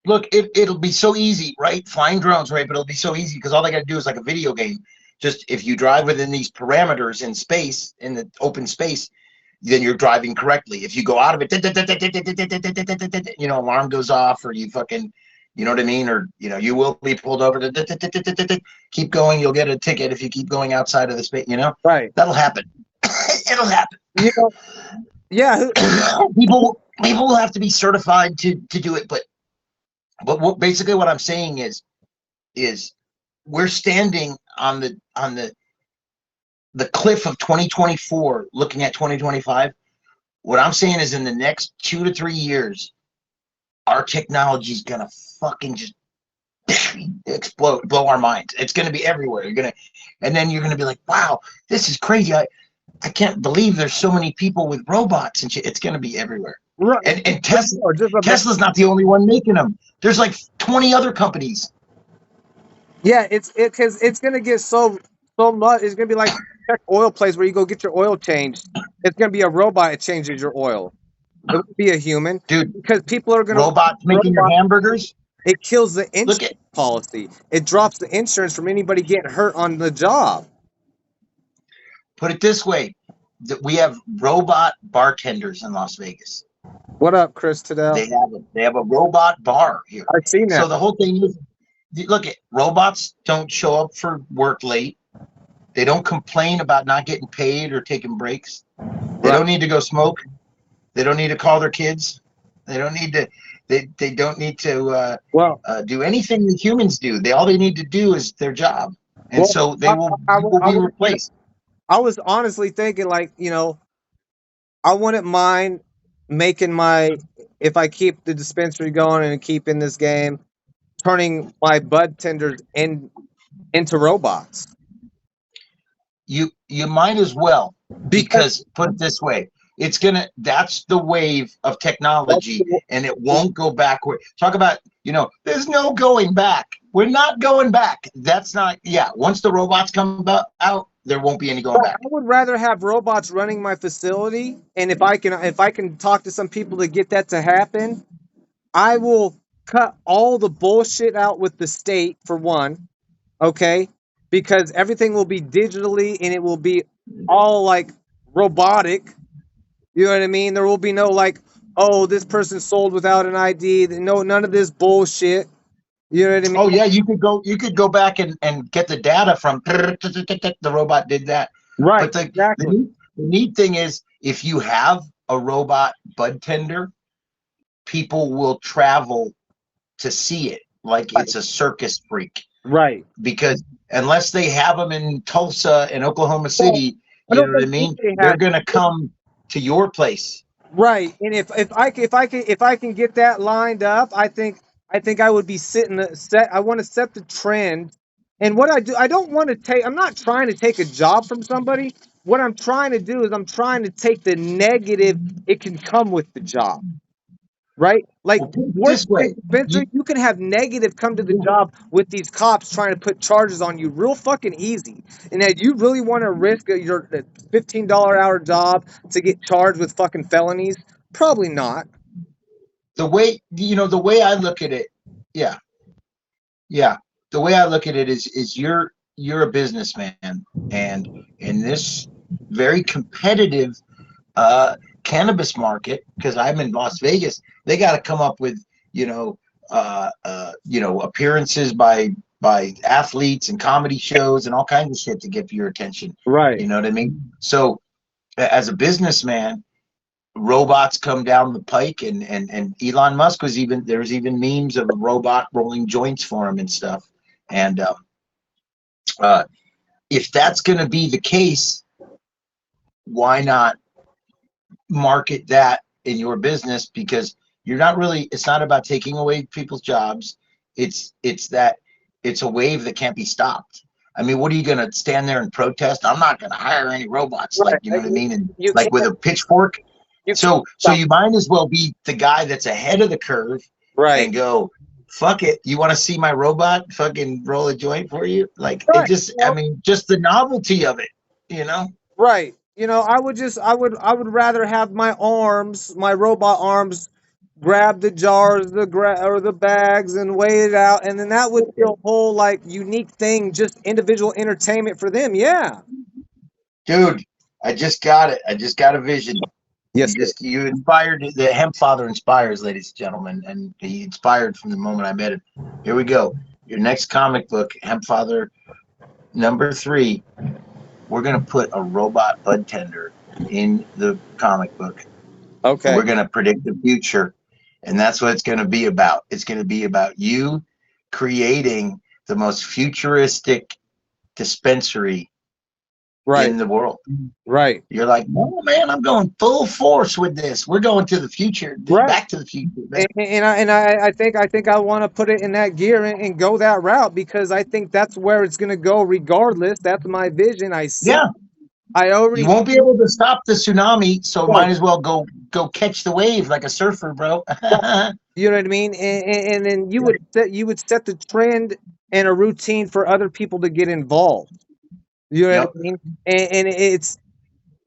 Speaker 2: Look, it'll be so easy, right? Flying drones, right? But it'll be so easy because all they got to do is like a video game. Just if you drive within these parameters in space, in the open space, then you're driving correctly. If you go out of it, alarm goes off, or you fucking, you know what I mean, or you will be pulled over. Keep going, you'll get a ticket if you keep going outside of the space.
Speaker 1: Right.
Speaker 2: That'll happen. It'll happen.
Speaker 1: Yeah.
Speaker 2: People will have to be certified to do it, but basically what I'm saying is we're standing on the cliff of 2024, looking at 2025. What I'm saying is in the next 2 to 3 years, our technology is gonna fucking just explode, blow our minds. It's gonna be everywhere. And then you're gonna be like, wow, this is crazy. I can't believe there's so many people with robots and shit. It's gonna be everywhere.
Speaker 1: Right.
Speaker 2: And Tesla's not the only one making them. There's like 20 other companies.
Speaker 1: Yeah, because it's gonna get so much. It's gonna be like check oil place where you go get your oil changed. It's gonna be a robot that changes your oil. It won't be a human,
Speaker 2: dude.
Speaker 1: Because people are gonna
Speaker 2: robots making your hamburgers.
Speaker 1: It kills the insurance policy. It drops the insurance from anybody getting hurt on the job.
Speaker 2: Put it this way: we have robot bartenders in Las Vegas.
Speaker 1: What up, Chris Tadell?
Speaker 2: They have a robot bar here.
Speaker 1: I've seen that.
Speaker 2: So the whole thing is, look, at robots don't show up for work late. They don't complain about not getting paid or taking breaks. They don't need to go smoke. They don't need to call their kids. They don't need to. They don't need to do anything that humans do. All they need to do is their job, and so they will be replaced.
Speaker 1: I was honestly thinking, like, I wouldn't mind making if I keep the dispensary going and keep in this game, turning my bud tenders into robots.
Speaker 2: You might as well, because put it this way, that's the wave of technology, and it won't go backward. Talk about, there's no going back. We're not going back. That's not, once the robots come out, there won't be any going back.
Speaker 1: I would rather have robots running my facility, and if I can talk to some people to get that to happen, I will cut all the bullshit out with the state, for one, okay? Because everything will be digitally, and it will be all like robotic. You know what I mean? There will be no like, oh, this person sold without an ID. No, none of this bullshit. You know what I mean?
Speaker 2: Oh yeah, you could go back and get the data from the robot did that.
Speaker 1: Right,
Speaker 2: But the
Speaker 1: exactly.
Speaker 2: neat thing is if you have a robot bud tender, people will travel to see it like
Speaker 1: Right,
Speaker 2: it's a circus freak,
Speaker 1: right.
Speaker 2: because unless they have them in Tulsa and Oklahoma
Speaker 1: Well,
Speaker 2: City,
Speaker 1: I
Speaker 2: you know
Speaker 1: don't
Speaker 2: what I
Speaker 1: think
Speaker 2: mean?
Speaker 1: they
Speaker 2: They're
Speaker 1: had.
Speaker 2: gonna come to your place.
Speaker 1: Right, and if I can get that lined up, I think I would be sitting set. I want to set the trend, and what I do, I don't want to take. I'm not trying to take a job from somebody. What I'm trying to do is I'm trying to take the negative it can come with the job. Right, like
Speaker 2: Well, put it
Speaker 1: work
Speaker 2: this
Speaker 1: at a
Speaker 2: way,
Speaker 1: dispensary, you can have negative come to the job with these cops trying to put charges on you real fucking easy. And that you really want to risk your $15 hour job to get charged with fucking felonies? Probably not.
Speaker 2: the way the way I look at it, yeah, yeah. The way I look at it is you're a businessman, and in this very competitive cannabis market, because I'm in Las Vegas, they got to come up with you know appearances by athletes and comedy shows and all kinds of shit to get your attention.
Speaker 1: Right.
Speaker 2: You know what I mean? So as a businessman, robots come down the pike, and Elon Musk was even there's even memes of a robot rolling joints for him and stuff. And uh, if that's going to be the case, why not market that in your business? Because you're not really, it's not about taking away people's jobs. It's that it's a wave that can't be stopped. I mean, what are you going to stand there and protest? I'm not going to hire any robots, like, you know
Speaker 1: Right.
Speaker 2: what I mean? And
Speaker 1: You
Speaker 2: like with
Speaker 1: can't.
Speaker 2: a pitchfork.
Speaker 1: You can't
Speaker 2: So
Speaker 1: stop.
Speaker 2: you might as well be the guy that's ahead of the curve
Speaker 1: Right.
Speaker 2: and go, fuck it. You want to see my robot fucking roll a joint for you? Like it
Speaker 1: Right.
Speaker 2: just, I mean, just the novelty of it, you know?
Speaker 1: Right. I would rather have my arms, my robot arms, grab the jars, or the bags, and weigh it out, and then that would be a whole like unique thing, just individual entertainment for them. Yeah.
Speaker 2: Dude, I just got it. I just got a vision.
Speaker 1: Yes, sir.
Speaker 2: You inspired the hemp father inspires, ladies and gentlemen, and he inspired from the moment I met him. Here we go. Your next comic book, Hemp Father #3. We're gonna put a robot bud tender in the comic book, and
Speaker 1: Okay.
Speaker 2: we're gonna predict the future, and that's what it's gonna be about. It's gonna be about you creating the most futuristic dispensary
Speaker 1: Right.
Speaker 2: in the world.
Speaker 1: Right.
Speaker 2: You're like, no, man, I'm going full force with this. We're going to the future,
Speaker 1: Right.
Speaker 2: back to the future, man.
Speaker 1: I think I want to put it in that gear and go that route because I think that's where it's going to go regardless. That's my vision. I see.
Speaker 2: Yeah,
Speaker 1: I already
Speaker 2: you won't be
Speaker 1: see.
Speaker 2: able to stop the tsunami, so
Speaker 1: Right.
Speaker 2: might as well go catch the wave like a surfer, bro.
Speaker 1: You know what I mean? And then you would set the trend and a routine for other people to get involved. You know what
Speaker 2: Yep.
Speaker 1: I mean? And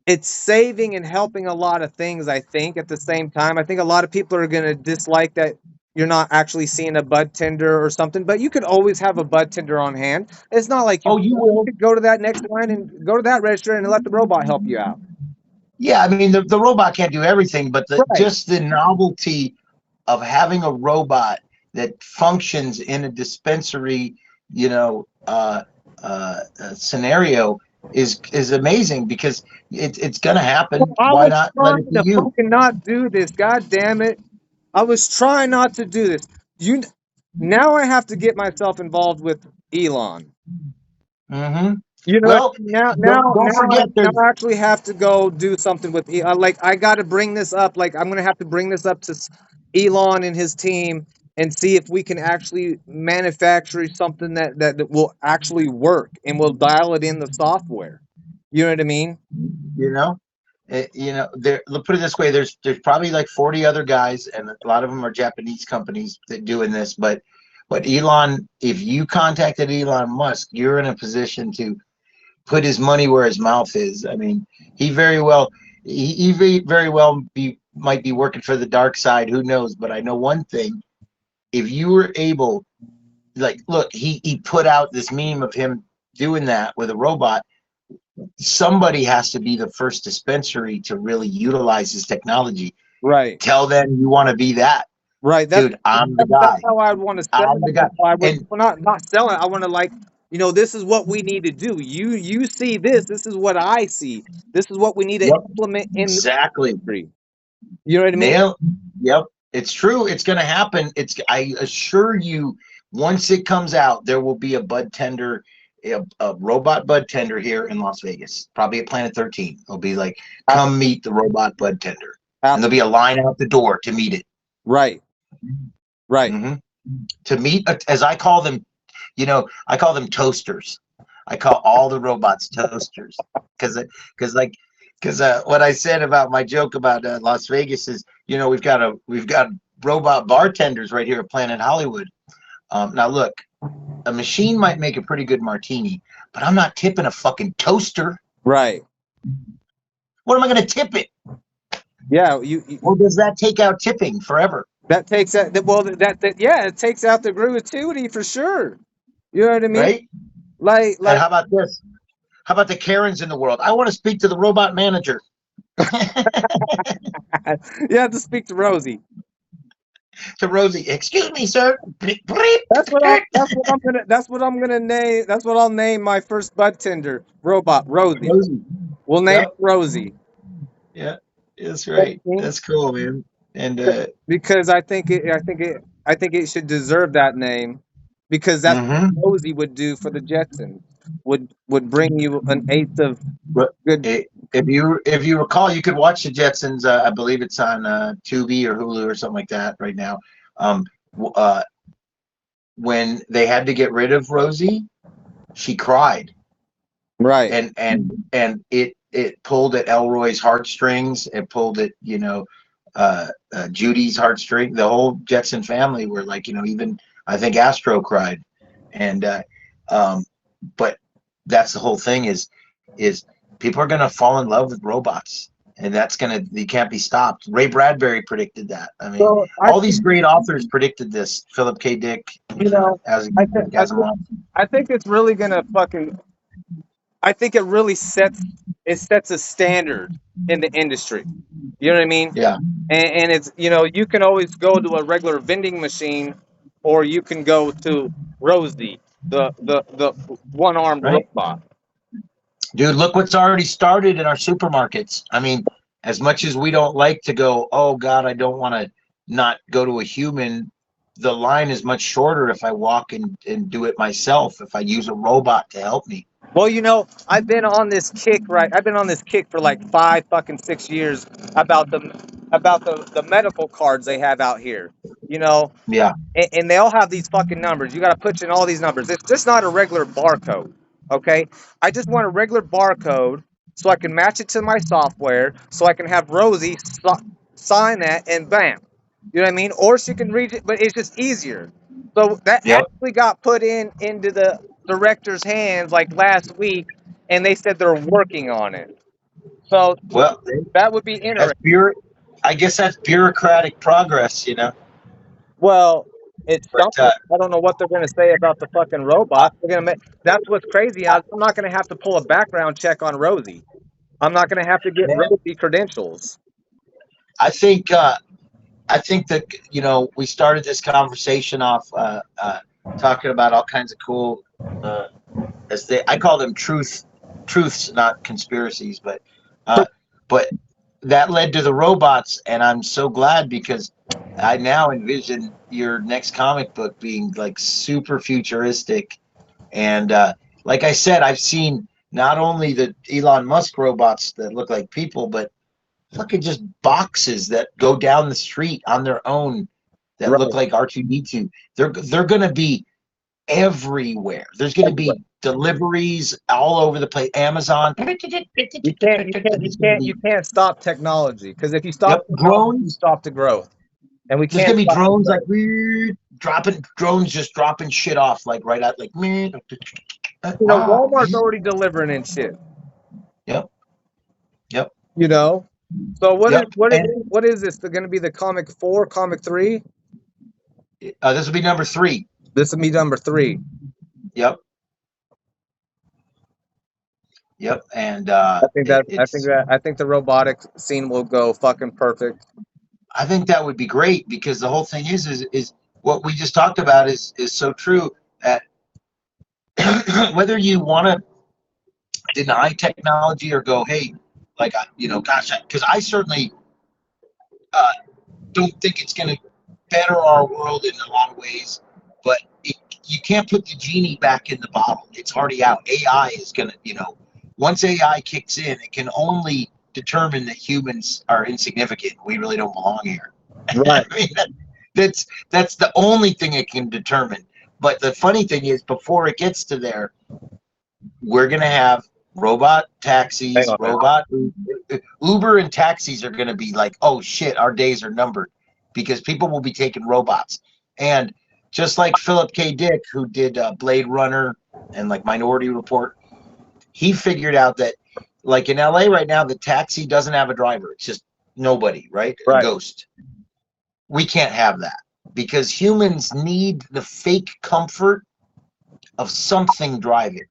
Speaker 1: it's saving and helping a lot of things, I think, at the same time. I think a lot of people are going to dislike that you're not actually seeing a bud tender or something, but you could always have a bud tender on hand. It's not like
Speaker 2: Oh, you
Speaker 1: you
Speaker 2: will.
Speaker 1: could go to that next line and go to that register and let the robot help you out.
Speaker 2: Yeah, I mean the robot can't do everything, but the
Speaker 1: Right.
Speaker 2: just the novelty of having a robot that functions in a dispensary, you know, scenario is amazing, because it's gonna happen.
Speaker 1: I
Speaker 2: Why
Speaker 1: was
Speaker 2: not let it
Speaker 1: trying
Speaker 2: be
Speaker 1: to
Speaker 2: you?
Speaker 1: fucking not do this. God damn it. I was trying not to do this. You Now I have to get myself involved with Elon.
Speaker 2: Hmm.
Speaker 1: You know,
Speaker 2: Well, don't forget
Speaker 1: now
Speaker 2: there's
Speaker 1: I actually have to go do something with like I got to bring this up. Like I'm gonna have to bring this up to Elon and his team and see if we can actually manufacture something that will actually work and we'll dial it in the software. You know what I mean?
Speaker 2: you know there, let's put it this way, there's probably like 40 other guys, and a lot of them are Japanese companies that doing this, but Elon, if you contacted Elon Musk, you're in a position to put his money where his mouth is. I mean, he very well he very well be might be working for the dark side, who knows? But I know one thing: if you were able, like, look, he put out this meme of him doing that with a robot. Somebody has to be the first dispensary to really utilize his technology.
Speaker 1: Right.
Speaker 2: Tell them you want to be that.
Speaker 1: Right.
Speaker 2: Dude, I'm the
Speaker 1: That's
Speaker 2: guy.
Speaker 1: how I would want to sell
Speaker 2: I'm
Speaker 1: it.
Speaker 2: the guy.
Speaker 1: I would,
Speaker 2: And
Speaker 1: well, not sell it. I want to, like, this is what we need to do. You see this. This is what I see. This is what we need to
Speaker 2: yep,
Speaker 1: implement in this
Speaker 2: exactly.
Speaker 1: country. You know what I mean?
Speaker 2: Nail. Yep. It's true. It's going to happen. I assure you, once it comes out, there will be a bud tender, a robot bud tender here in Las Vegas, probably at Planet 13. It'll be like, come meet the robot bud tender. And there'll be a line out the door to meet it.
Speaker 1: Right. Right.
Speaker 2: Mm-hmm. To meet, as I call them, I call them toasters. I call all the robots toasters because what I said about my joke about Las Vegas is, we've got robot bartenders right here at Planet Hollywood. Now look, a machine might make a pretty good martini, but I'm not tipping a fucking toaster.
Speaker 1: Right.
Speaker 2: What am I going to tip it?
Speaker 1: Yeah.
Speaker 2: Or does that take out tipping forever?
Speaker 1: That takes out yeah, it takes out the gratuity for sure. You know what I mean?
Speaker 2: Right.
Speaker 1: Like.
Speaker 2: And how about this? How about the Karens in the world? I want to speak to the robot manager.
Speaker 1: You have to speak to Rosie.
Speaker 2: To Rosie, excuse me, sir.
Speaker 1: That's what I'm gonna name. That's what I'll name my first bud tender robot, Rosie. We'll name it Rosie.
Speaker 2: Yeah, that's right. That's cool, man. And
Speaker 1: because I think it should deserve that name, because that's what Rosie would do for the Jetsons. Would bring you an eighth of good.
Speaker 2: If you recall, you could watch the Jetsons. I believe it's on Tubi or Hulu or something like that right now. When they had to get rid of Rosie, she cried.
Speaker 1: Right.
Speaker 2: And it pulled at Elroy's heartstrings. It pulled at Judy's heartstring. The whole Jetson family were like, even I think Astro cried. And but that's the whole thing is people are gonna fall in love with robots, and you can't be stopped. Ray Bradbury predicted that. I mean, all these great authors predicted this. Philip K. Dick, Asimov.
Speaker 1: I think it's really gonna I think it really sets a standard in the industry. You know what I mean?
Speaker 2: Yeah.
Speaker 1: And it's, you can always go to a regular vending machine, or you can go to Rosie, the one-armed robot.
Speaker 2: Dude, look what's already started in our supermarkets. I mean, as much as we don't like to go, oh God, I don't want to not go to a human, the line is much shorter if I walk and do it myself, if I use a robot to help me.
Speaker 1: Well, I've been on this kick, right? I've been on this kick for like 6 years about the medical cards they have out here.
Speaker 2: Yeah.
Speaker 1: And they all have these fucking numbers. You got to put in all these numbers. It's just not a regular barcode. Okay, I just want a regular barcode so I can match it to my software, so I can have Rosie sign that, and bam. You know what I mean? Or she can read it, but it's just easier. So that actually got put into the director's hands like last week, and they said they're working on it. So that would be interesting.
Speaker 2: I guess that's bureaucratic progress,
Speaker 1: Well, it's something. I don't know what they're going to say about the fucking robots. That's what's crazy. I'm not going to have to pull a background check on Rosie. I'm not going to have to get Rosie credentials.
Speaker 2: I think that we started this conversation off talking about all kinds of cool I call them truths, not conspiracies, but that led to the robots, and I'm so glad, because I now envision your next comic book being like super futuristic. And like I said, I've seen not only the Elon Musk robots that look like people, but fucking just boxes that go down the street on their own that look like R2-D2. They're going to be everywhere. There's going to be deliveries all over the place. Amazon.
Speaker 1: You can't stop technology, because if you stop
Speaker 2: drones,
Speaker 1: you stop the growth. And
Speaker 2: there's gonna be drones like drones just dropping shit off like right out like me.
Speaker 1: Walmart's already delivering and shit.
Speaker 2: Yep.
Speaker 1: So what is this? They're going to be the comic 4, comic 3?
Speaker 2: This will be number 3.
Speaker 1: This will be number 3.
Speaker 2: Yep. And
Speaker 1: I think the robotic scene will go fucking perfect.
Speaker 2: I think that would be great because the whole thing is what we just talked about is so true that whether you want to deny technology or go, hey, like gosh, because I certainly uh, don't think it's going to better our world in a lot of ways, but you can't put the genie back in the bottle. It's already out. AI is going to, once AI kicks in, it can only determine that humans are insignificant. We really don't belong here. I
Speaker 1: Right.
Speaker 2: mean, that's the only thing it can determine. But the funny thing is, before it gets to there, we're going to have robot
Speaker 1: Hang
Speaker 2: taxis,
Speaker 1: on, man.
Speaker 2: robot Uber and taxis are going to be like, oh shit, our days are numbered because people will be taking robots. And just like Philip K. Dick, who did Blade Runner and like Minority Report, he figured out that like in LA right now, the taxi doesn't have a driver. It's just nobody, right? A
Speaker 1: Right.
Speaker 2: ghost. We can't have that because humans need the fake comfort of something driving.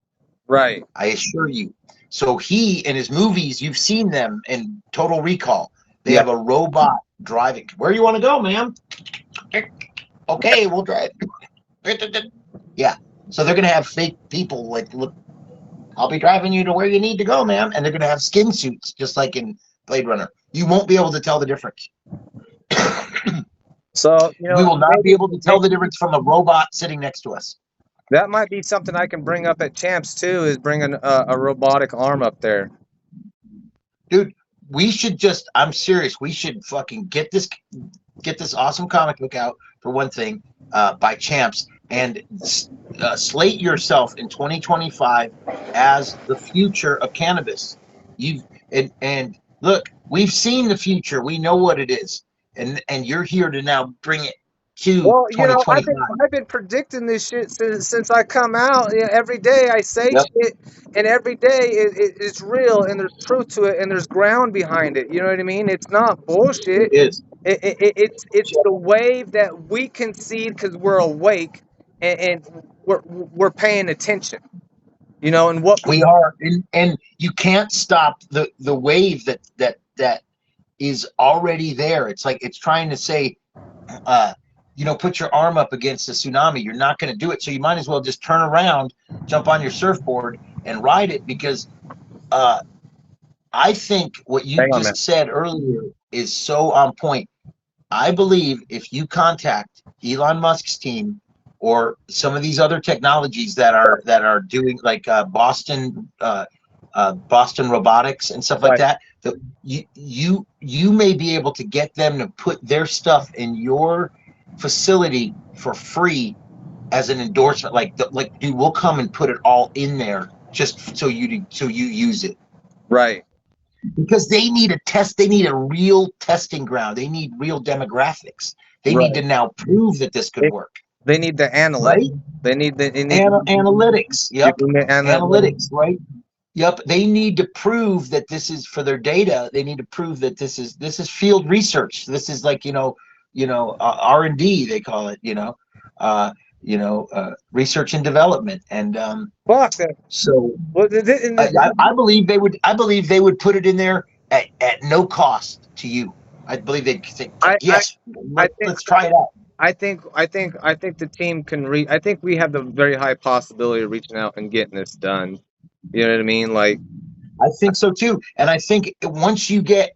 Speaker 1: Right.
Speaker 2: I assure you. So he in his movies, you've seen them in Total Recall. They
Speaker 1: Yeah.
Speaker 2: have a robot driving. Where you want to go, ma'am? Okay, we'll drive. Yeah. So they're gonna have fake people like, look, I'll be driving you to where you need to go, ma'am. And they're gonna have skin suits, just like in Blade Runner. You won't be able to tell the difference.
Speaker 1: So
Speaker 2: We will not be
Speaker 1: maybe,
Speaker 2: able to tell the difference from a robot sitting next to us.
Speaker 1: that might be something I can bring up at Champs too. Is bringing a robotic arm up there.
Speaker 2: Dude, we should just, I'm serious, we should fucking get this awesome comic book out for one thing, by Champs, and slate yourself in 2025 as the future of cannabis. You've and look, we've seen the future, we know what it is, and you're here to now bring it to
Speaker 1: Well, I've
Speaker 2: 2025.
Speaker 1: been predicting this shit since I come out. Yeah, every day I say
Speaker 2: Yep,
Speaker 1: shit, and every day it's real, and there's truth to it, and there's ground behind it. You know what I mean? It's not
Speaker 2: it
Speaker 1: bullshit.
Speaker 2: is.
Speaker 1: It's the wave that we can see because we're awake, and we're paying attention. And what
Speaker 2: We are, and you can't stop the wave that is already there. It's like it's trying to say, uh, put your arm up against a tsunami. You're not going to do it, so you might as well just turn around, jump on your surfboard, and ride it. Because I think what you
Speaker 1: hang on, man.
Speaker 2: just said earlier is so on point. I believe if you contact Elon Musk's team or some of these other technologies that are doing like Boston Robotics and stuff like
Speaker 1: Right,
Speaker 2: that, that you may be able to get them to put their stuff in your facility for free as an endorsement. Like, dude, we'll come and put it all in there just so you use it.
Speaker 1: right,
Speaker 2: Because they need a test, they need a real testing ground, they need real demographics, they need
Speaker 1: right.
Speaker 2: to now prove that this could
Speaker 1: They,
Speaker 2: work,
Speaker 1: they need the analytics.
Speaker 2: right?
Speaker 1: They need
Speaker 2: Analytics, yep.
Speaker 1: the analytics.
Speaker 2: Analytics, right? Yep, they need to prove that this is for their data. They need to prove that this is field research. This is like R&D, they call it. Research and development. And
Speaker 1: Fuck that.
Speaker 2: so
Speaker 1: Well,
Speaker 2: I believe they would. I believe they would put it in there at no cost to you. I believe they'd say, yes,
Speaker 1: I think
Speaker 2: let's try it out.
Speaker 1: I think the team can reach. I think we have the very high possibility of reaching out and getting this done. You know what I mean? Like,
Speaker 2: I think so too. And I think once you get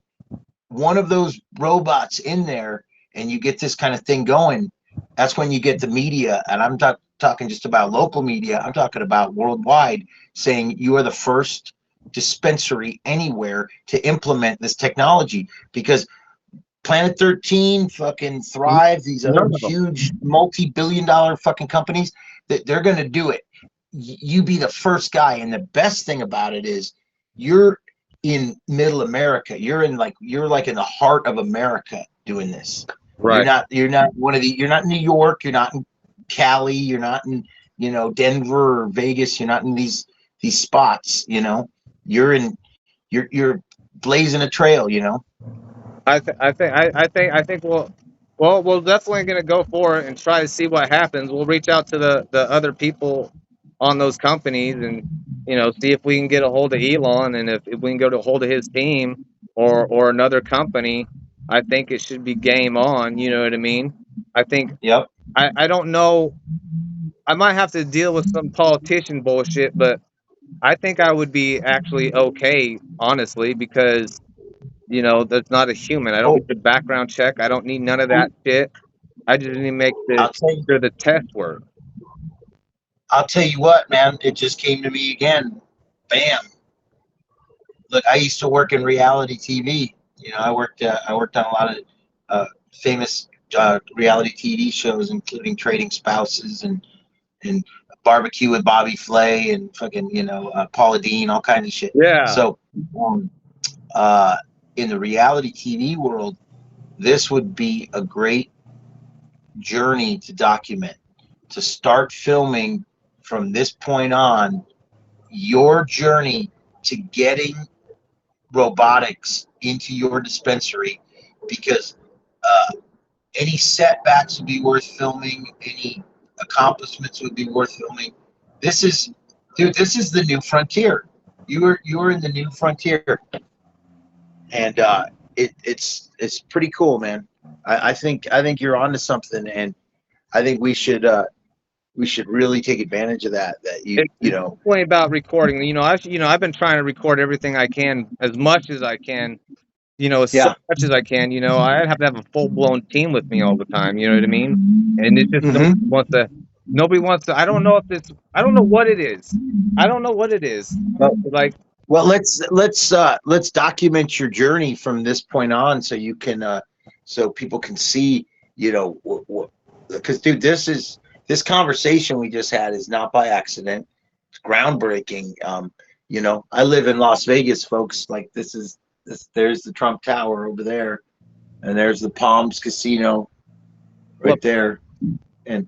Speaker 2: one of those robots in there and you get this kind of thing going, that's when you get the media. And I'm not talking just about local media. I'm talking about worldwide, saying you are the first dispensary anywhere to implement this technology, because Planet 13, fucking Thrive, these other
Speaker 1: none of them.
Speaker 2: huge multi-billion-dollar fucking companies, that they're going to do it. You be the first guy, and the best thing about it is you're in Middle America. You're like in the heart of America doing this.
Speaker 1: Right.
Speaker 2: You're not one of the. You're not in New York. You're not in Cali. You're not in Denver or Vegas. You're not in these spots. You're in. You're blazing a trail.
Speaker 1: I think we're definitely gonna go for it and try to see what happens. We'll reach out to the other people on those companies and see if we can get a hold of Elon, and if we can go to hold of his team or another company. I think it should be game on. You know what I mean? I think
Speaker 2: Yep.
Speaker 1: I don't know. I might have to deal with some politician bullshit, but I think I would be actually okay, honestly, because that's not a human. I don't
Speaker 2: Oh,
Speaker 1: need the background check. I don't need none of that shit. I just need to make
Speaker 2: I'll tell you.
Speaker 1: sure the test works.
Speaker 2: I'll tell you what, man. It just came to me again. Bam. Look, I used to work in reality TV. I worked on a lot of famous reality TV shows, including Trading Spouses and Barbecue with Bobby Flay and fucking Paula Dean, all kinds of shit.
Speaker 1: Yeah.
Speaker 2: So, um, uh, in the reality TV world, this would be a great journey to document. To start filming from this point on your journey to getting robotics into your dispensary, because any setbacks would be worth filming, any accomplishments would be worth filming. This is, dude, this is the new frontier. You're in the new frontier, and it's pretty cool, man. I think you're onto something, and I think we should really take advantage of that. That
Speaker 1: It's definitely about recording. I've been trying to record everything I can, as much as I can. So much as I can. I have to have a full blown team with me all the time. You know what I mean? And it's just nobody wants to. I don't know if it's. I don't know what it is. I don't know what it is. Like,
Speaker 2: well, let's document your journey from this point on, so you can so people can see, because dude, this conversation we just had is not by accident. It's groundbreaking. I live in Las Vegas, folks. Like this. There's the Trump Tower over there, and there's the Palms Casino right there, and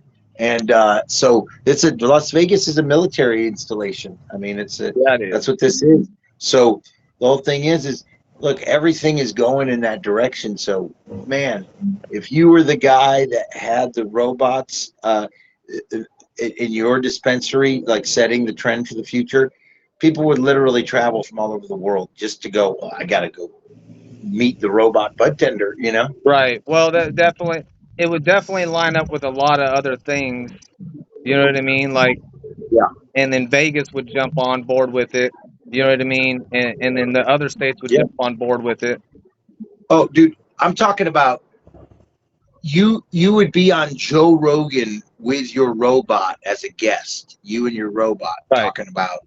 Speaker 2: so Las Vegas is a military installation. I mean, that's what this is. So the whole thing is look, everything is going in that direction. So, man, if you were the guy that had the robots in your dispensary, like setting the trend for the future, people would literally travel from all over the world just to go, well, I got to go meet the robot bud tender,
Speaker 1: Right. Well, it would definitely line up with a lot of other things. You know what I mean? Like,
Speaker 2: yeah.
Speaker 1: And then Vegas would jump on board with it. You know what I mean? And then the other states would jump on board with it.
Speaker 2: Oh, dude, I'm talking about you would be on Joe Rogan with your robot as a guest, you and your robot, talking about,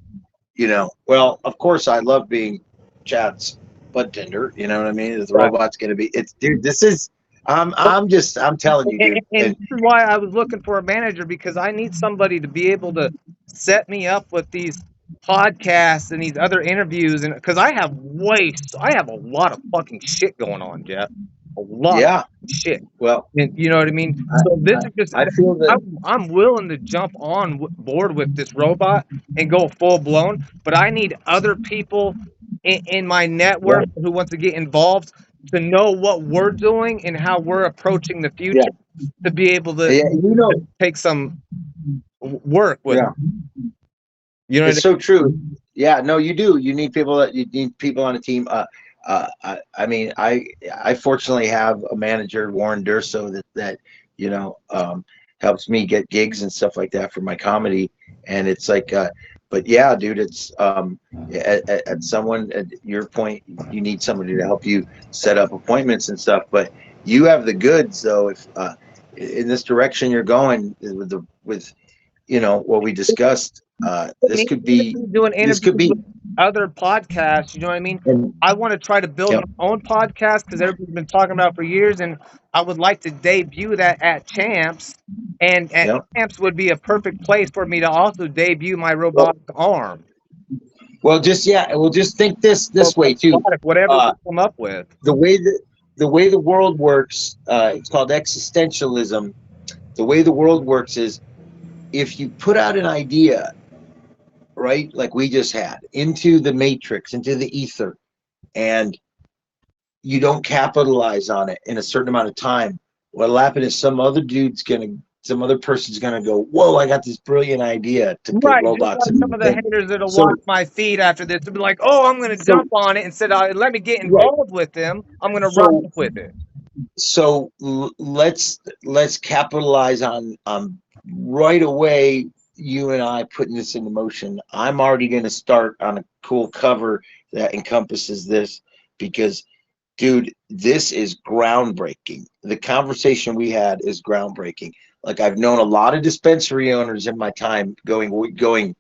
Speaker 2: well, of course I love being Chad's bud tender, you know what I mean? The robot's going to be, dude, this is, I'm telling you, dude.
Speaker 1: And this is why I was looking for a manager, because I need somebody to be able to set me up with these podcasts and these other interviews, and because I have a lot of fucking shit going on, Jeff. A lot of shit.
Speaker 2: Well,
Speaker 1: and you know what I mean? So this is just,
Speaker 2: I feel that
Speaker 1: I'm willing to jump on board with this robot and go full blown, but I need other people in my network who wants to get involved to know what we're doing and how we're approaching the future, to be able to take some work with.
Speaker 2: It's so true. Yeah, no, you do. You need people on a team. I mean, I fortunately have a manager, Warren Durso, that helps me get gigs and stuff like that for my comedy. And it's like, but yeah, dude, it's at someone, at your point, you need somebody to help you set up appointments and stuff. But you have the goods, though. If in this direction you're going with what we discussed, this could be
Speaker 1: other podcasts. You know what I mean? And I want to try to build my own podcast, because everybody's been talking about it for years, and I would like to debut that at Champs. And Champs would be a perfect place for me to also debut my robotic arm.
Speaker 2: Well, just think this way too.
Speaker 1: Whatever you come up with.
Speaker 2: The way the world works, it's called existentialism. The way the world works is, if you put out an idea, right, like we just had, into the matrix, into the ether, and you don't capitalize on it in a certain amount of time, what'll happen is some other person's gonna go, whoa, I got this brilliant idea to put robots in.
Speaker 1: Some of the haters that'll watch my feed after this will be like, oh, I'm gonna jump on it, instead of let me get involved with them, I'm gonna run with it.
Speaker 2: So let's capitalize on right away. You and I putting this into motion. I'm already going to start on a cool cover that encompasses this because, dude, this is groundbreaking. The conversation we had is groundbreaking. Like, I've known a lot of dispensary owners in my time, going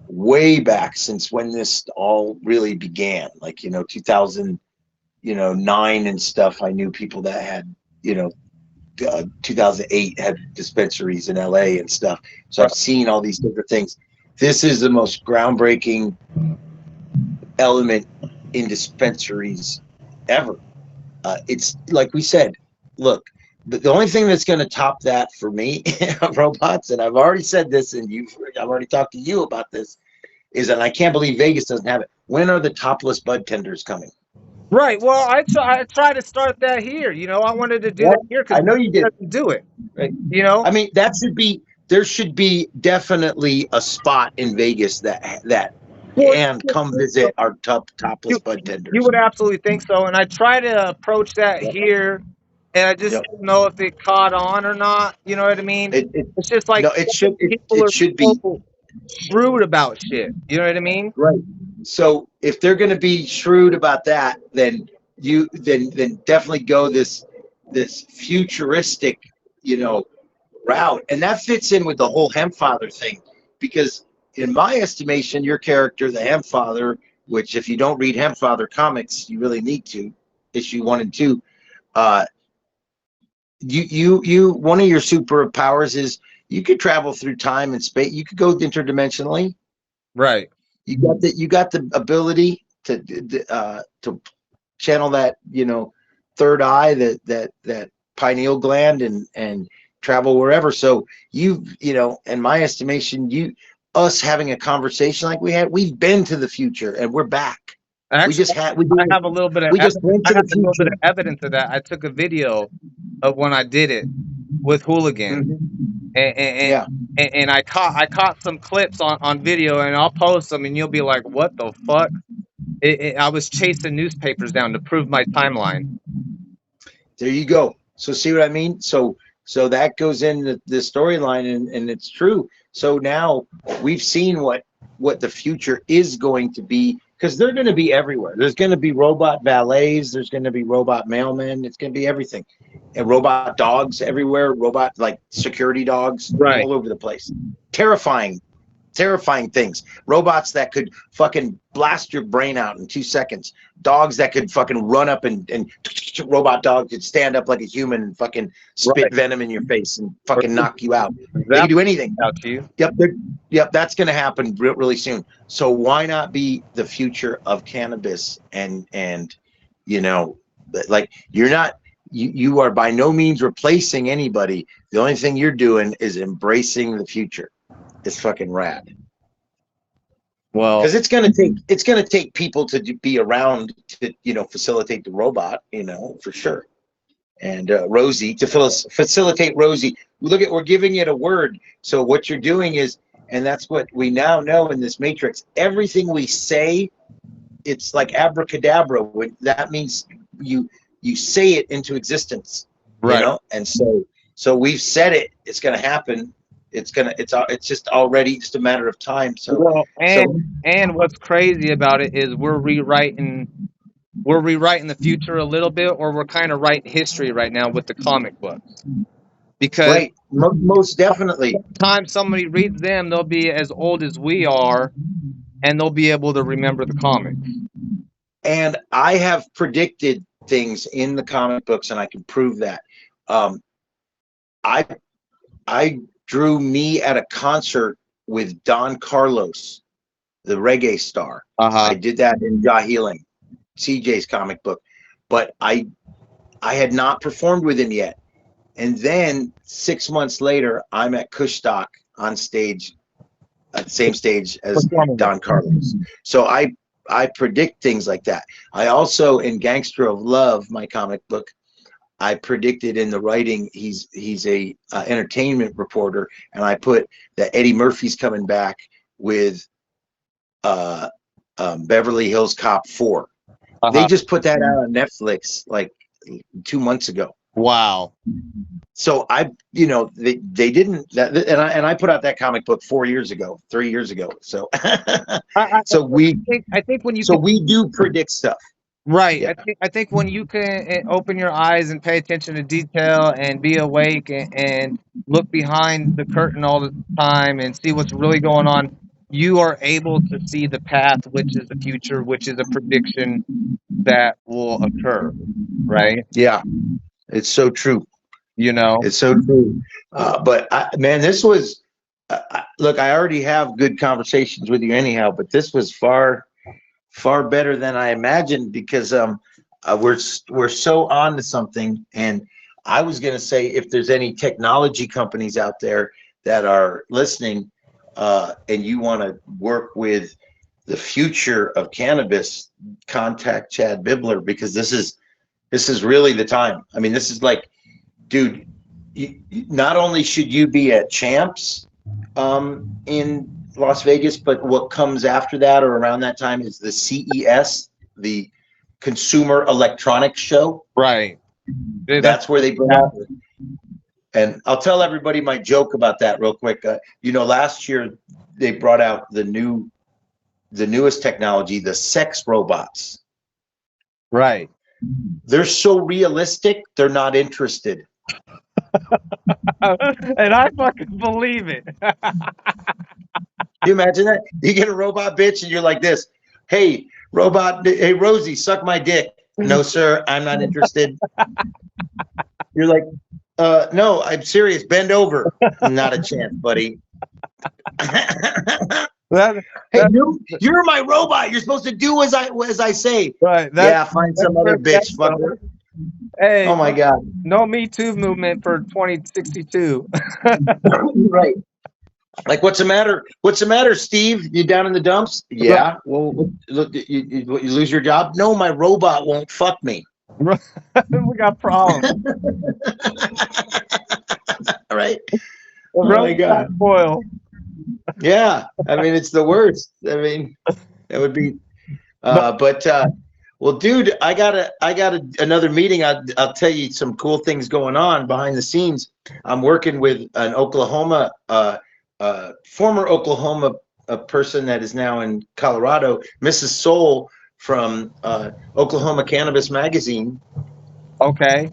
Speaker 2: way back since when this all really began. Like, 2000, 9 and stuff. I knew people that had, 2008 had dispensaries in LA and stuff. So I've seen all these different things. This is the most groundbreaking element in dispensaries ever. It's like we said, look, the only thing that's going to top that for me, robots, and I've already said this, and I've already talked to you about this, is that I can't believe Vegas doesn't have it. When are the topless bud tenders coming?
Speaker 1: Right. Well, I try to start that here. I wanted to do that here
Speaker 2: I
Speaker 1: because
Speaker 2: know you did.
Speaker 1: doesn't do it.
Speaker 2: Right. I mean, there should be definitely a spot in Vegas
Speaker 1: Well,
Speaker 2: and come visit our topless bud tenders.
Speaker 1: You would absolutely think so, and I try to approach that here, and I just don't know if it caught on or not. You know what I mean? It's just like people are
Speaker 2: should be
Speaker 1: shrewd about shit. You know what I mean?
Speaker 2: Right. So if they're going to be shrewd about that, then then definitely go this futuristic, route, and that fits in with the whole Hempfather thing, because in my estimation, your character, the Hempfather, which if you don't read Hempfather comics, you really need to, issue 1 and 2. You one of your superpowers is you could travel through time and space. You could go interdimensionally.
Speaker 1: Right.
Speaker 2: You got the ability to channel that, third eye, that pineal gland, and travel wherever. So in my estimation, us having a conversation like we had, we've been to the future and we're back.
Speaker 1: Actually, I have a little bit of evidence of that. I took a video of when I did it with Hooligan, and I caught some clips on video, and I'll post them, and you'll be like, "What the fuck?" I was chasing newspapers down to prove my timeline.
Speaker 2: There you go. So see what I mean? So that goes in the storyline, and it's true. So now we've seen what the future is going to be, because they're going to be everywhere. There's going to be robot valets. There's going to be robot mailmen. It's going to be everything. And robot dogs everywhere. Robot, like, security dogs, all over the place. Terrifying things. Robots that could fucking blast your brain out in 2 seconds. Dogs that could fucking run up and robot dog could stand up like a human and fucking spit venom in your face and fucking knock you out. They can do anything.
Speaker 1: Out to you.
Speaker 2: Yep, that's going to happen really soon. So why not be the future of cannabis? And like, you are by no means replacing anybody. The only thing you're doing is embracing the future. It's fucking rad. Well, because it's gonna take people to be around to facilitate the robot, for sure. And Rosie, to facilitate Rosie, we're giving it a word. So what you're doing is, and that's what we now know in this matrix, everything we say, it's like abracadabra. That means you say it into existence, right? And so we've said it. It's gonna happen. It's just already just a matter of time. So
Speaker 1: and what's crazy about it is we're rewriting the future a little bit, or we're kind of writing history right now with the comic books, because
Speaker 2: most definitely,
Speaker 1: by the time somebody reads them, they'll be as old as we are, and they'll be able to remember the comics.
Speaker 2: And I have predicted things in the comic books, and I can prove that. I drew me at a concert with Don Carlos, the reggae star. I did that in Jahiling, CJ's comic book, but I had not performed with him yet. And then 6 months later, I'm at Kushstock on stage, at the same stage as Don Carlos. So I predict things like that. I also, in Gangster of Love, my comic book, I predicted in the writing, he's a entertainment reporter, and I put that Eddie Murphy's coming back with Beverly Hills Cop 4. They just put that out on Netflix like 2 months ago.
Speaker 1: Wow.
Speaker 2: So I, you know, they didn't, and I put out that comic book 3 years ago. So,
Speaker 1: I
Speaker 2: so
Speaker 1: I think when you
Speaker 2: so
Speaker 1: can,
Speaker 2: we do predict stuff.
Speaker 1: right.
Speaker 2: Yeah.
Speaker 1: I think when you can open your eyes and pay attention to detail and be awake and look behind the curtain all the time and see what's really going on, you are able to see the path, which is the future, which is a prediction that will occur, right?
Speaker 2: Yeah. It's so true.
Speaker 1: You know?
Speaker 2: It's so true. But man, this was, look, I already have good conversations with you anyhow, but this was far better than I imagined because we're so on to something. And I was going to say, if there's any technology companies out there that are listening and you want to work with the future of cannabis, contact Chad Bibler, because this is really the time. I mean, this is like, dude, not only should you be at Champs in Las Vegas, but what comes after that or around that time is the CES, the Consumer Electronics Show.
Speaker 1: Right.
Speaker 2: That's where they bring out. And I'll tell everybody my joke about that real quick. You know, last year they brought out the newest technology, the sex robots.
Speaker 1: Right.
Speaker 2: They're so realistic, they're not interested.
Speaker 1: And I fucking believe it.
Speaker 2: You imagine that? You get a robot bitch and you're like this. Hey, robot, hey, Rosie, suck my dick. No, sir, I'm not interested. You're like, no, I'm serious. Bend over. Not a chance, buddy. Hey, you're my robot. You're supposed to do as I say.
Speaker 1: Right.
Speaker 2: Find some other bitch, fucker.
Speaker 1: Hey,
Speaker 2: oh my God.
Speaker 1: No Me Too movement for 2062.
Speaker 2: Right. Like, what's the matter? What's the matter, Steve? You down in the dumps? Yeah. Right. Well, look, you lose your job? No, my robot won't fuck me.
Speaker 1: We got problems.
Speaker 2: Right.
Speaker 1: Oh my God. Spoil.
Speaker 2: Yeah. I mean, it's the worst. I mean, it would be. Well, dude, I got another meeting. I'll tell you some cool things going on behind the scenes. I'm working with an Oklahoma, former Oklahoma person that is now in Colorado, Mrs. Soul from Oklahoma Cannabis Magazine.
Speaker 1: Okay.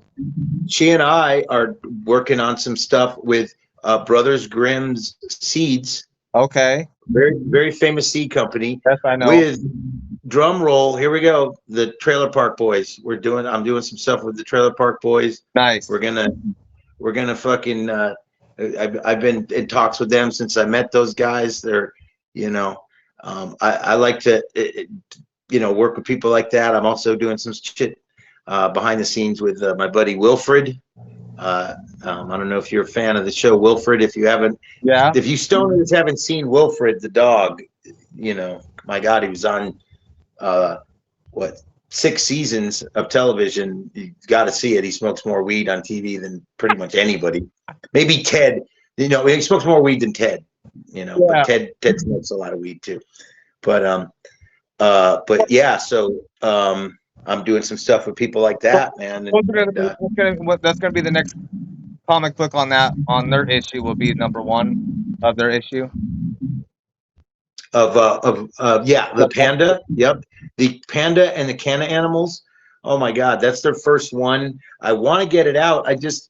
Speaker 2: She and I are working on some stuff with Brothers Grimm's Seeds.
Speaker 1: Okay.
Speaker 2: Very, very famous seed company.
Speaker 1: Yes, I know.
Speaker 2: With drum roll, here we go. The Trailer Park Boys. I'm doing some stuff with the Trailer Park Boys.
Speaker 1: Nice.
Speaker 2: We're gonna fucking. I've been in talks with them since I met those guys. They're, you know, I like to, work with people like that. I'm also doing some shit behind the scenes with my buddy Wilfred. I don't know if you're a fan of the show Wilfred. If you haven't, if you stoners haven't seen Wilfred the dog, you know, my God, he was on 6 seasons of television. You got to see it. He smokes more weed on TV than pretty much anybody. Maybe Ted. You know, he smokes more weed than Ted. You know, but Ted smokes a lot of weed too. But yeah. So I'm doing some stuff with people like that, man.
Speaker 1: That's gonna be the next comic book on their issue will be #1 of their issue.
Speaker 2: The panda. Yep. The panda and the Canna animals. Oh my God, that's their first one. I want to get it out. I just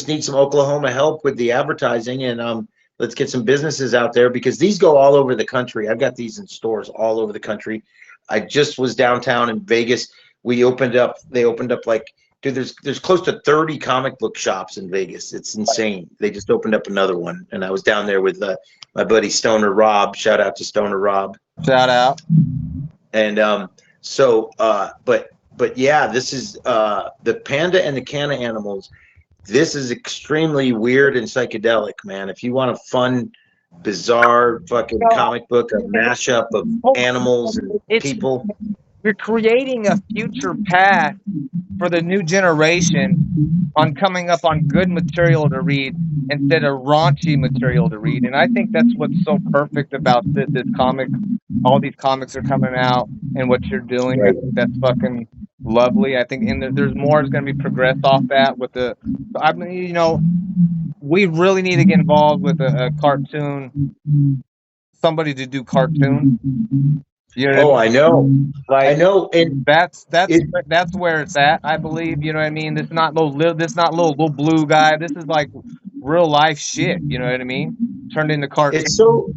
Speaker 2: need some Oklahoma help with the advertising, and let's get some businesses out there because these go all over the country. I've got these in stores all over the country. I just was downtown in Vegas. They opened up like, dude, there's close to 30 comic book shops in Vegas. It's insane. They just opened up another one, and I was down there with my buddy Stoner Rob. Shout out to Stoner Rob.
Speaker 1: Shout out.
Speaker 2: And but yeah, this is the panda and the Canna animals. This is extremely weird and psychedelic, man. If you want a fun, bizarre fucking comic book, a mashup of animals and people.
Speaker 1: You're creating a future path for the new generation on coming up on good material to read instead of raunchy material to read. And I think that's what's so perfect about this comic. All these comics are coming out and what you're doing. Right. That's fucking lovely. I think there's more that's going to be progressed off that with the. I mean, you know, we really need to get involved with a cartoon, somebody to do cartoon. You know what I
Speaker 2: Oh,
Speaker 1: mean?
Speaker 2: I know. I
Speaker 1: Like
Speaker 2: know. And it,
Speaker 1: that's where it's at. I believe. You know what I mean? This is not this not little blue guy. This is like real life shit. You know what I mean? Turned into cartoon.
Speaker 2: it's so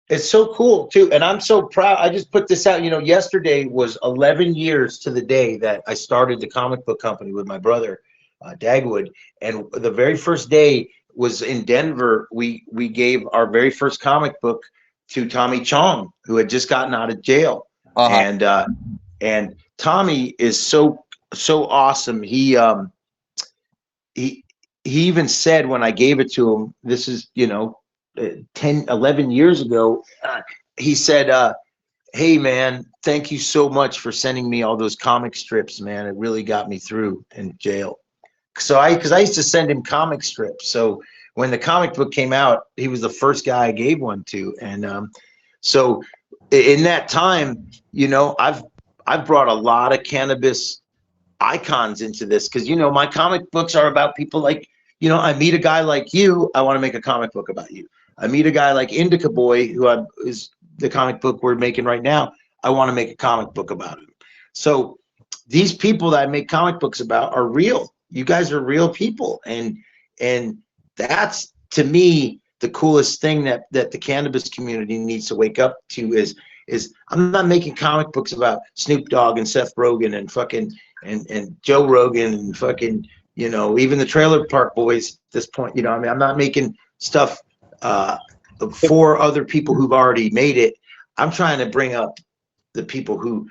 Speaker 2: it's so cool too. And I'm so proud. I just put this out, yesterday was 11 years to the day that I started the comic book company with my brother, Dagwood. And the very first day was in Denver. We gave our very first comic book to Tommy Chong, who had just gotten out of jail.
Speaker 1: Uh-huh.
Speaker 2: And Tommy is so awesome. He even said when I gave it to him, this is 10 11 years ago, he said, hey man, thank you so much for sending me all those comic strips, man. It really got me through in jail. Because I used to send him comic strips. So when the comic book came out, he was the first guy I gave one to. And so in that time, I've brought a lot of cannabis icons into this, because my comic books are about people like, I meet a guy like you, I want to make a comic book about you. I meet a guy like Indica Boy, who is the comic book we're making right now. I want to make a comic book about him. So these people that I make comic books about are real. You guys are real people, and that's, to me, the coolest thing that the cannabis community needs to wake up to is I'm not making comic books about Snoop Dogg and Seth Rogen and fucking and Joe Rogan and fucking even the Trailer Park Boys at this point. I mean, I'm not making stuff for other people who've already made it. I'm trying to bring up the people who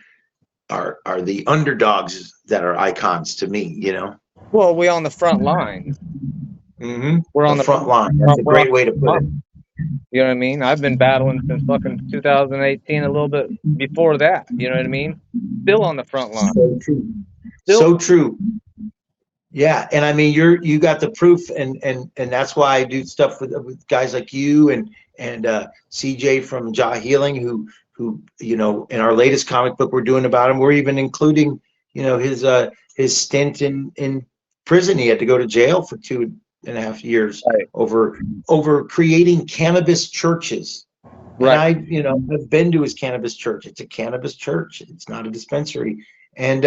Speaker 2: are the underdogs that are icons to me.
Speaker 1: Well, we on the front line.
Speaker 2: Mm-hmm.
Speaker 1: We're on
Speaker 2: the front line. That's a great way to put it.
Speaker 1: You know what I mean? I've been battling since fucking 2018, a little bit before that. You know what I mean? Still on the front line.
Speaker 2: So true. So true. Yeah, and I mean, you got the proof, and that's why I do stuff with guys like you and CJ from Jaw Healing, who in our latest comic book we're doing about him. We're even including his stint in prison. He had to go to jail for 2.5 years, right, over creating cannabis churches. Right. And I've been to his cannabis church. It's a cannabis church. It's not a dispensary. And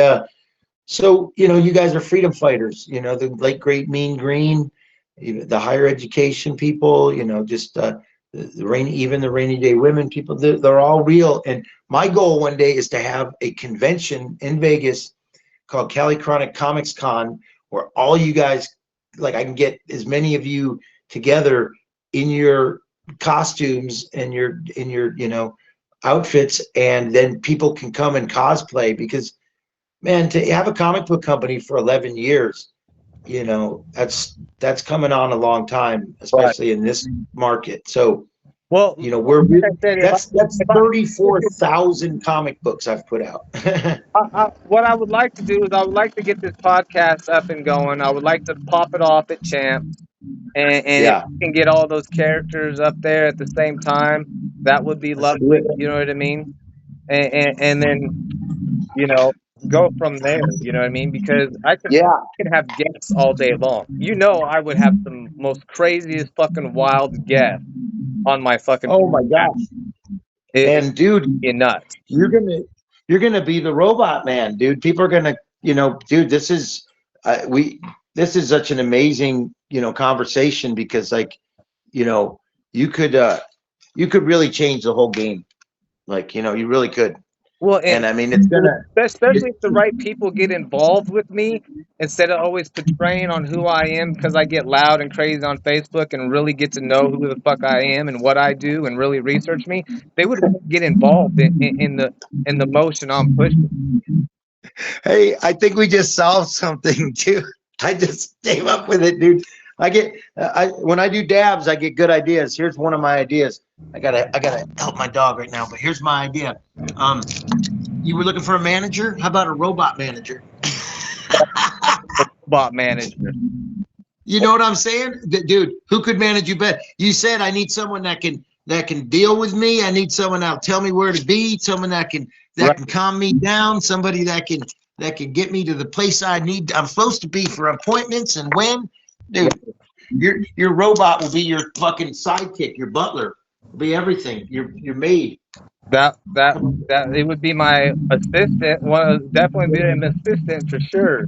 Speaker 2: so, you guys are freedom fighters, the late great Mean Green, the higher education people, just the Rainy Day Women people, they're all real. And my goal one day is to have a convention in Vegas called Cali Chronic Comics Con, where all you guys, like, I can get as many of you together in your costumes and in your outfits, and then people can come and cosplay. Because, man, to have a comic book company for 11 years, that's coming on a long time, especially in this market. So, well, that's 34,000 comic books I've put out.
Speaker 1: What I would like to do is I would like to get this podcast up and going. I would like to pop it off at Champs, and yeah, if we can get all those characters up there at the same time, that would be lovely. You know what I mean? And then go from there. You know what I mean? Because I could have guests all day long. I would have some most craziest fucking wild guests on my fucking.
Speaker 2: Oh my gosh! And dude,
Speaker 1: you're nuts.
Speaker 2: You're gonna be the robot man, dude. People are gonna, dude. This is such an amazing conversation, because you could really change the whole game. Like, you really could. Well, and I mean, it's gonna,
Speaker 1: especially if the right people get involved with me, instead of always portraying on who I am, because I get loud and crazy on Facebook, and really get to know who the fuck I am and what I do and really research me. They would get involved in the motion I'm pushing.
Speaker 2: Hey, I think we just solved something too. I just came up with it, dude. When I do dabs, I get good ideas. Here's one of my ideas. I gotta help my dog right now, but here's my idea. You were looking for a manager? How about a robot manager?
Speaker 1: Robot manager.
Speaker 2: You know what I'm saying? Dude, who could manage you better? You said I need someone that can deal with me. I need someone that'll tell me where to be, someone that can calm me down, somebody that can that can get me to the place I'm supposed to be for appointments and when, dude, your robot will be your fucking sidekick, your butler, will be everything. Your maid.
Speaker 1: That it would be my assistant. Definitely be an assistant for sure.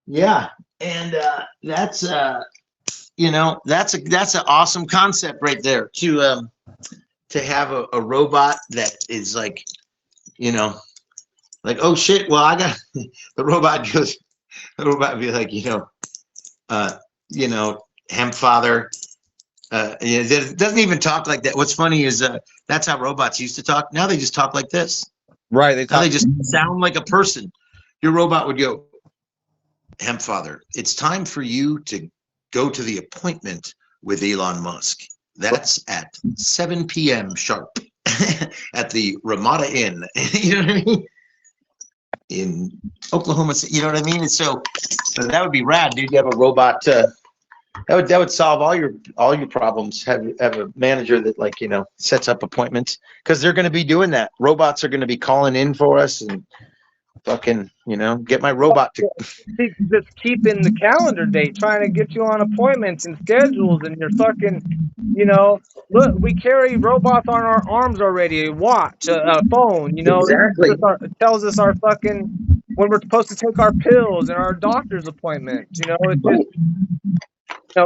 Speaker 2: Yeah, and that's that's an awesome concept right there to have a robot that is like, like, oh shit, well I got the robot goes, the robot be like, hemp father. It doesn't even talk like that. What's funny is that's how robots used to talk. Now they just talk like this.
Speaker 1: Right.
Speaker 2: Now they just sound like a person. Your robot would go, hemp father, it's time for you to go to the appointment with Elon Musk. That's at 7 p.m. sharp at the Ramada Inn. You know what I mean? In Oklahoma City. You know what I mean? And so that would be rad, dude. You have a robot. That would solve all your problems. Have a manager that, like, sets up appointments, because they're going to be doing that. Robots are going to be calling in for us and fucking, get my robot to
Speaker 1: just keeping the calendar date, trying to get you on appointments and schedules, and you're fucking, look, we carry robots on our arms already. A watch, a phone,
Speaker 2: Exactly.
Speaker 1: It tells us our fucking when we're supposed to take our pills and our doctor's appointments. It's just.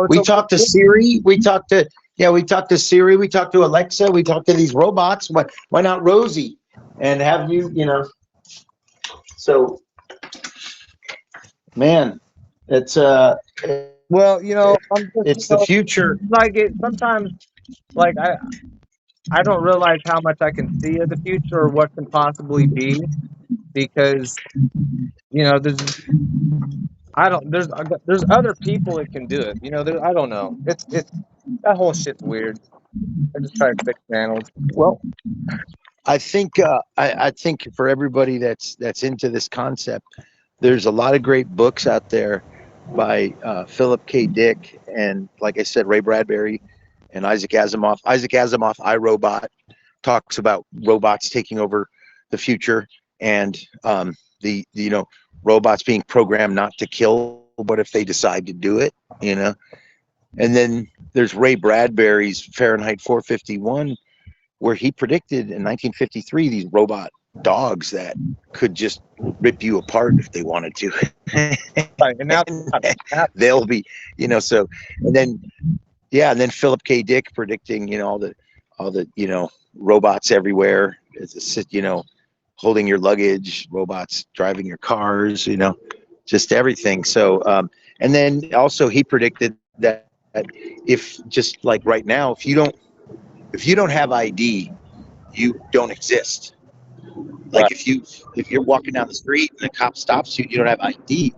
Speaker 2: We talk to Siri. We talk to Siri. We talk to Alexa. We talk to these robots. Why not Rosie? And have you, So, man, it's
Speaker 1: well,
Speaker 2: it's the future.
Speaker 1: Like sometimes, like I don't realize how much I can see of the future or what can possibly be, because there's other people that can do it. I don't know. It's that whole shit's weird. I just try to fix channels.
Speaker 2: Well, I think I think for everybody that's into this concept, there's a lot of great books out there by Philip K. Dick and, like I said, Ray Bradbury and Isaac Asimov. Isaac Asimov, iRobot, talks about robots taking over the future, and the robots being programmed not to kill, but if they decide to do it, And then there's Ray Bradbury's Fahrenheit 451, where he predicted in 1953 these robot dogs that could just rip you apart if they wanted to.
Speaker 1: Right, and now
Speaker 2: they'll be, so, and then Philip K. Dick predicting, all the robots everywhere, holding your luggage, robots driving your cars, just everything. So, and then also he predicted that if, just like right now, if you don't have ID, you don't exist. Like, right. if you're walking down the street and the cop stops you and you don't have ID,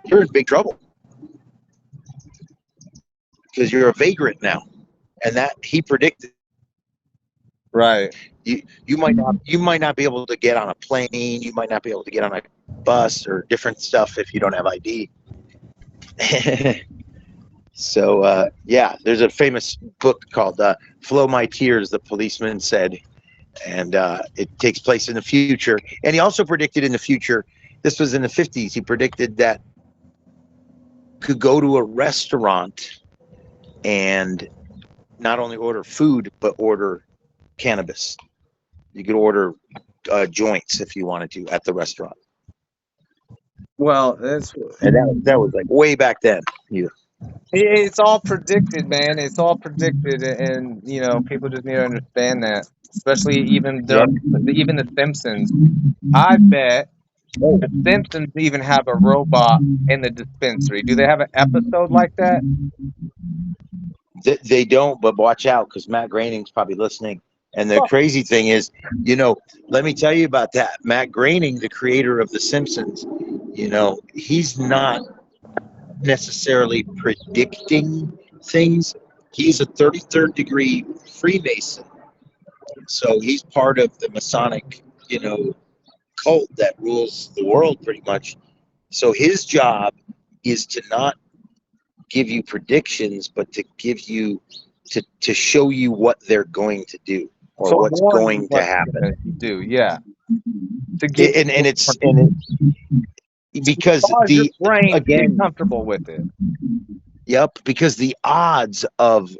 Speaker 2: you're in big trouble, because you're a vagrant now. And that he predicted.
Speaker 1: Right.
Speaker 2: You might not be able to get on a plane. You might not be able to get on a bus or different stuff if you don't have ID. So there's a famous book called "Flow My Tears," the policeman said, and it takes place in the future. And he also predicted in the future. This was in the 50s. He predicted that could go to a restaurant and not only order food but order cannabis. You could order joints if you wanted to at the restaurant.
Speaker 1: Well,
Speaker 2: that was like way back then. Yeah.
Speaker 1: It's all predicted, man. It's all predicted, and people just need to understand that. Especially even the Simpsons. I bet the Simpsons even have a robot in the dispensary. Do they have an episode like that?
Speaker 2: They don't, but watch out, because Matt Groening's probably listening. And the crazy thing is, let me tell you about that. Matt Groening, the creator of The Simpsons, he's not necessarily predicting things. He's a 33rd degree Freemason. So he's part of the Masonic, cult that rules the world pretty much. So his job is to not give you predictions, but to give you, to show you what they're going to do, or what's going to happen.
Speaker 1: Do, yeah. to get
Speaker 2: And
Speaker 1: you
Speaker 2: it's because
Speaker 1: cause your
Speaker 2: the
Speaker 1: brain to get
Speaker 2: again,
Speaker 1: comfortable with it.
Speaker 2: yep, because the odds of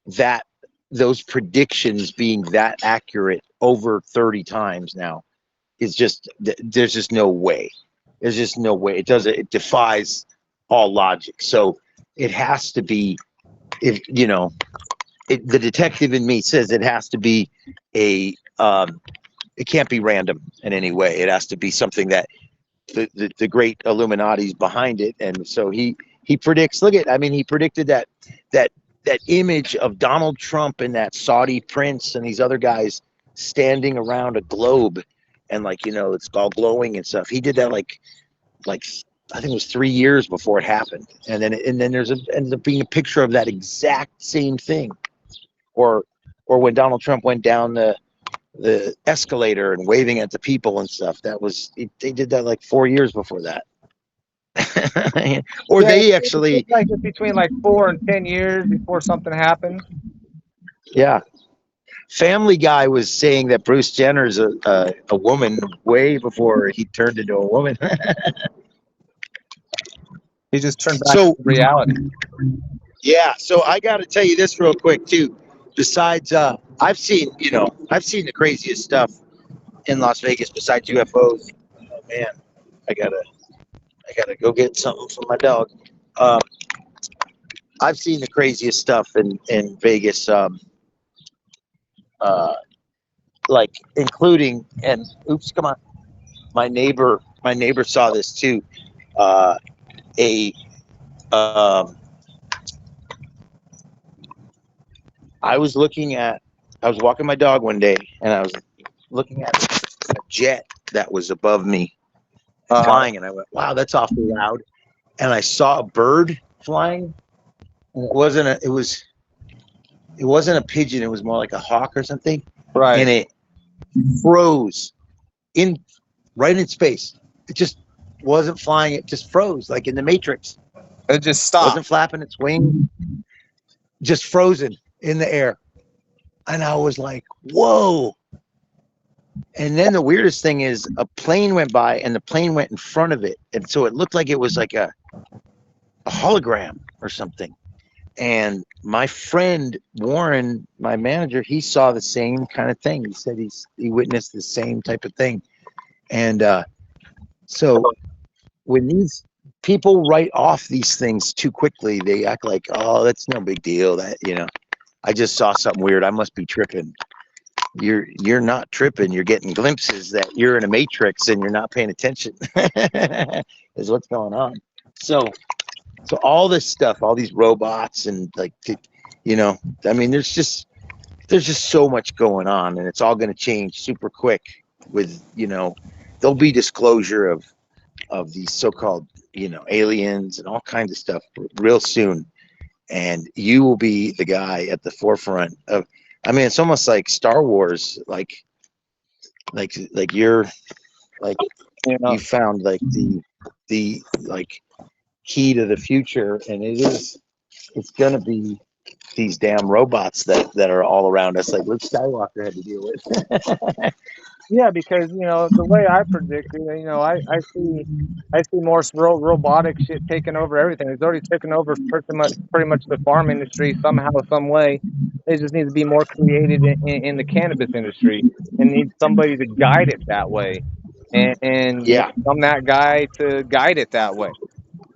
Speaker 2: that those predictions being that accurate over 30 times now is just there's just no way. There's just no way. It defies all logic. So it has to be, if you know, the detective in me says it has to be a it can't be random in any way. It has to be something that the great Illuminati's behind it. And so he predicts, look at, I mean, he predicted that that image of Donald Trump and that Saudi prince and these other guys standing around a globe, and like, you know, it's all glowing and stuff. He did that like I think it was 3 years before it happened. And then ends up being a picture of that exact same thing. Or when Donald Trump went down the escalator and waving at the people and stuff. They did that like 4 years before that. Or
Speaker 1: Yeah,
Speaker 2: they
Speaker 1: it's
Speaker 2: actually,
Speaker 1: like it's between like 4 and 10 years before something happens.
Speaker 2: yeah. Family Guy was saying that Bruce Jenner's a woman way before he turned into a woman.
Speaker 1: He just turned back
Speaker 2: So
Speaker 1: to reality.
Speaker 2: yeah, so I got to tell you this real quick too. Besides, I've seen the craziest stuff in Las Vegas besides UFOs. Oh man, I gotta go get something for my dog. Um, I've seen the craziest stuff in Vegas. Uh, like including, and oops, come on, my neighbor saw this too. Uh, a um, I was looking at, I was walking my dog one day, and I was looking at a jet that was above me flying, and I went, "Wow, that's awfully loud." And I saw a bird flying. And it wasn't a pigeon. It was more like a hawk or something,
Speaker 1: Right.
Speaker 2: and it froze in right in space. It just wasn't flying. It just froze, like in the Matrix.
Speaker 1: It just stopped.
Speaker 2: Wasn't flapping its wings, just frozen in the air. And I was like, "Whoa!" And then the weirdest thing is, a plane went by, and the plane went in front of it, and so it looked like it was like a hologram or something. And my friend Warren, my manager, he saw the same kind of thing. He said he witnessed the same type of thing. And so when these people write off these things too quickly, they act like, "Oh, that's no big deal. That, you know, I just saw something weird. I must be tripping." You're not tripping. You're getting glimpses that you're in a matrix and you're not paying attention. Is what's going on. So all this stuff, all these robots and like, you know, I mean, there's just so much going on, and it's all going to change super quick. With, you know, there'll be disclosure of these so-called, you know, aliens and all kinds of stuff real soon, and you will be the guy at the forefront of. I mean, it's almost like Star Wars, like you're like
Speaker 1: You know,
Speaker 2: you found like the like key to the future, and it's gonna be these damn robots that are all around us, like Luke Skywalker had to deal with.
Speaker 1: yeah, because the way I predict it, I see more robotic shit taking over everything. It's already taken over pretty much the farm industry somehow, some way. It just needs to be more created in the cannabis industry, and needs somebody to guide it that way. And
Speaker 2: Yeah.
Speaker 1: I'm that guy to guide it that way.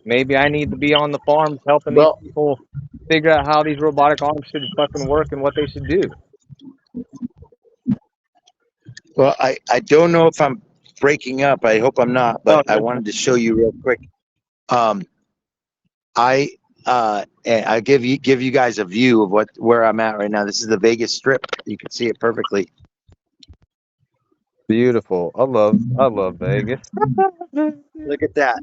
Speaker 1: Maybe I need to be on the farms helping these
Speaker 2: Well,
Speaker 1: people figure out how these robotic arms should fucking work and what they should do.
Speaker 2: I don't know if I'm breaking up. I hope I'm not,
Speaker 1: Oh,
Speaker 2: but I wanted to show you real quick. Um, I give you guys a view of where I'm at right now. This is the Vegas Strip. You can see it perfectly.
Speaker 1: beautiful. I love Vegas.
Speaker 2: Look at that.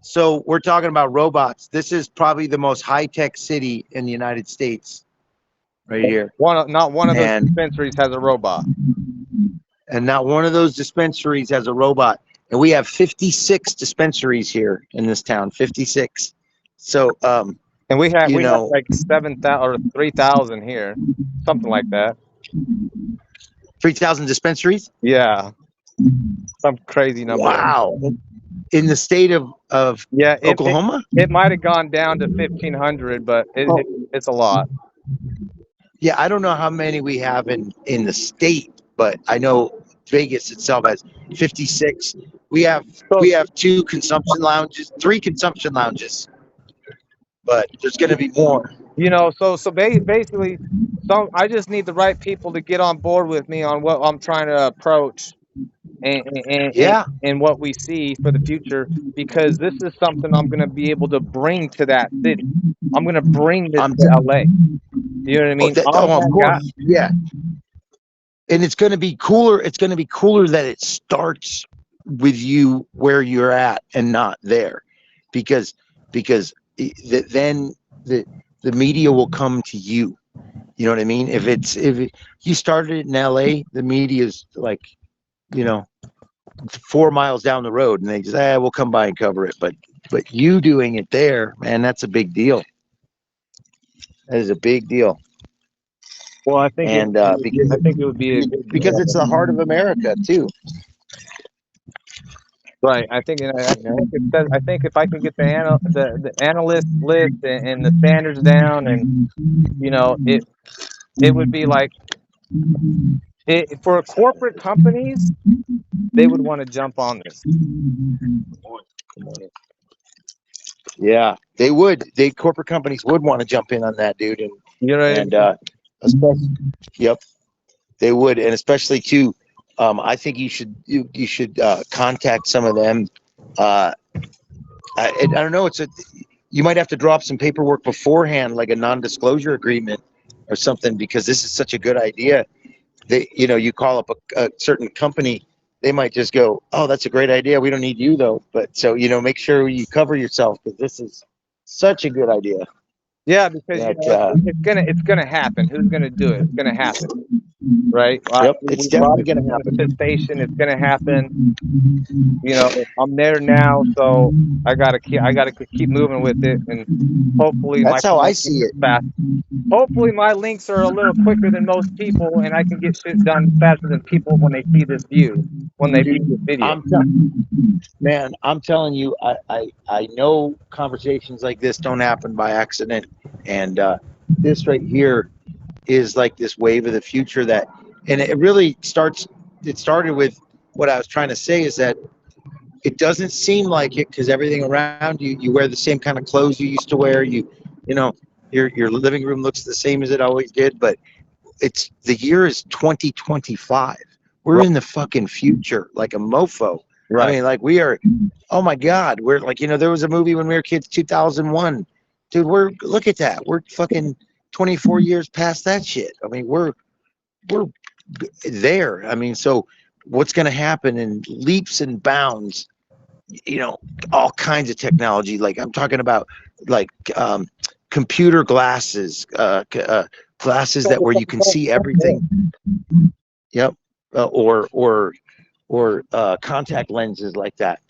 Speaker 2: So we're talking about robots. This is probably the most high-tech city in the United States, right here.
Speaker 1: Not one of those
Speaker 2: And
Speaker 1: dispensaries has a robot.
Speaker 2: not one of those dispensaries has a robot. And we have 56 dispensaries here in this town. 56. So
Speaker 1: And we have
Speaker 2: you know,
Speaker 1: like 7,000 or 3,000 here, something like that.
Speaker 2: 3,000 dispensaries.
Speaker 1: Yeah, some crazy number.
Speaker 2: Wow. In the state of
Speaker 1: Yeah,
Speaker 2: Oklahoma?
Speaker 1: it might have gone down to 1,500, but it's a lot.
Speaker 2: Yeah, I don't know how many we have in the state, but I know Vegas itself has 56. We have two consumption lounges, 3 consumption lounges, but there's going to be more.
Speaker 1: You know, so basically, I just need the right people to get on board with me on what I'm trying to approach
Speaker 2: Yeah,
Speaker 1: and what we see for the future, because this is something I'm going to be able to bring to that city. I'm going to bring this
Speaker 2: I'm.
Speaker 1: to LA. You know what I mean?
Speaker 2: Of course, yeah. And it's going to be cooler. It's going to be cooler that it starts with you where you're at and not there, because then the media will come to you. You know what I mean? If you started it in LA, the media's like, 4 miles down the road, and they just we'll come by and cover it. But you doing it there, man, that's a big deal. That is a big deal.
Speaker 1: Well, I think
Speaker 2: because
Speaker 1: it would be
Speaker 2: because it's the heart of America too.
Speaker 1: Right. I think if I can get the analyst list and the standards down, and it would be like for corporate companies, they would want to jump on this.
Speaker 2: Yeah, they would. Corporate companies would want to jump in on that, dude. And
Speaker 1: You know what I mean?
Speaker 2: especially, yep, they would, and especially too. I think you should contact some of them. I don't know. You might have to drop some paperwork beforehand, like a non-disclosure agreement or something, because this is such a good idea. You call up a certain company, they might just go, "Oh, that's a great idea. We don't need you though." But so make sure you cover yourself, because this is such a good idea.
Speaker 1: Yeah, because it's gonna happen. Who's gonna do it? It's gonna happen, right?
Speaker 2: Yep, it's definitely gonna happen.
Speaker 1: Station, it's gonna happen. I'm there now, so I gotta keep moving with it, and hopefully
Speaker 2: that's how I see it.
Speaker 1: Hopefully my links are a little quicker than most people, and I can get shit done faster than people when they see this video.
Speaker 2: I'm telling you, I know conversations like this don't happen by accident, and this right here is like this wave of the future and it really started with what I was trying to say, is that it doesn't seem like it, because everything around you wear the same kind of clothes you used to wear. Your living room looks the same as it always did, but the year is 2025. We're in the fucking future, like a mofo. Right. I mean, like we are. Oh my God, we're like, there was a movie when we were kids, 2001. Dude, look at that. We're fucking 24 years past that shit. I mean, we're there. I mean, so what's going to happen in leaps and bounds? All kinds of technology. Like I'm talking about, like computer glasses, glasses where you can see everything. Yep. Or contact lenses like that.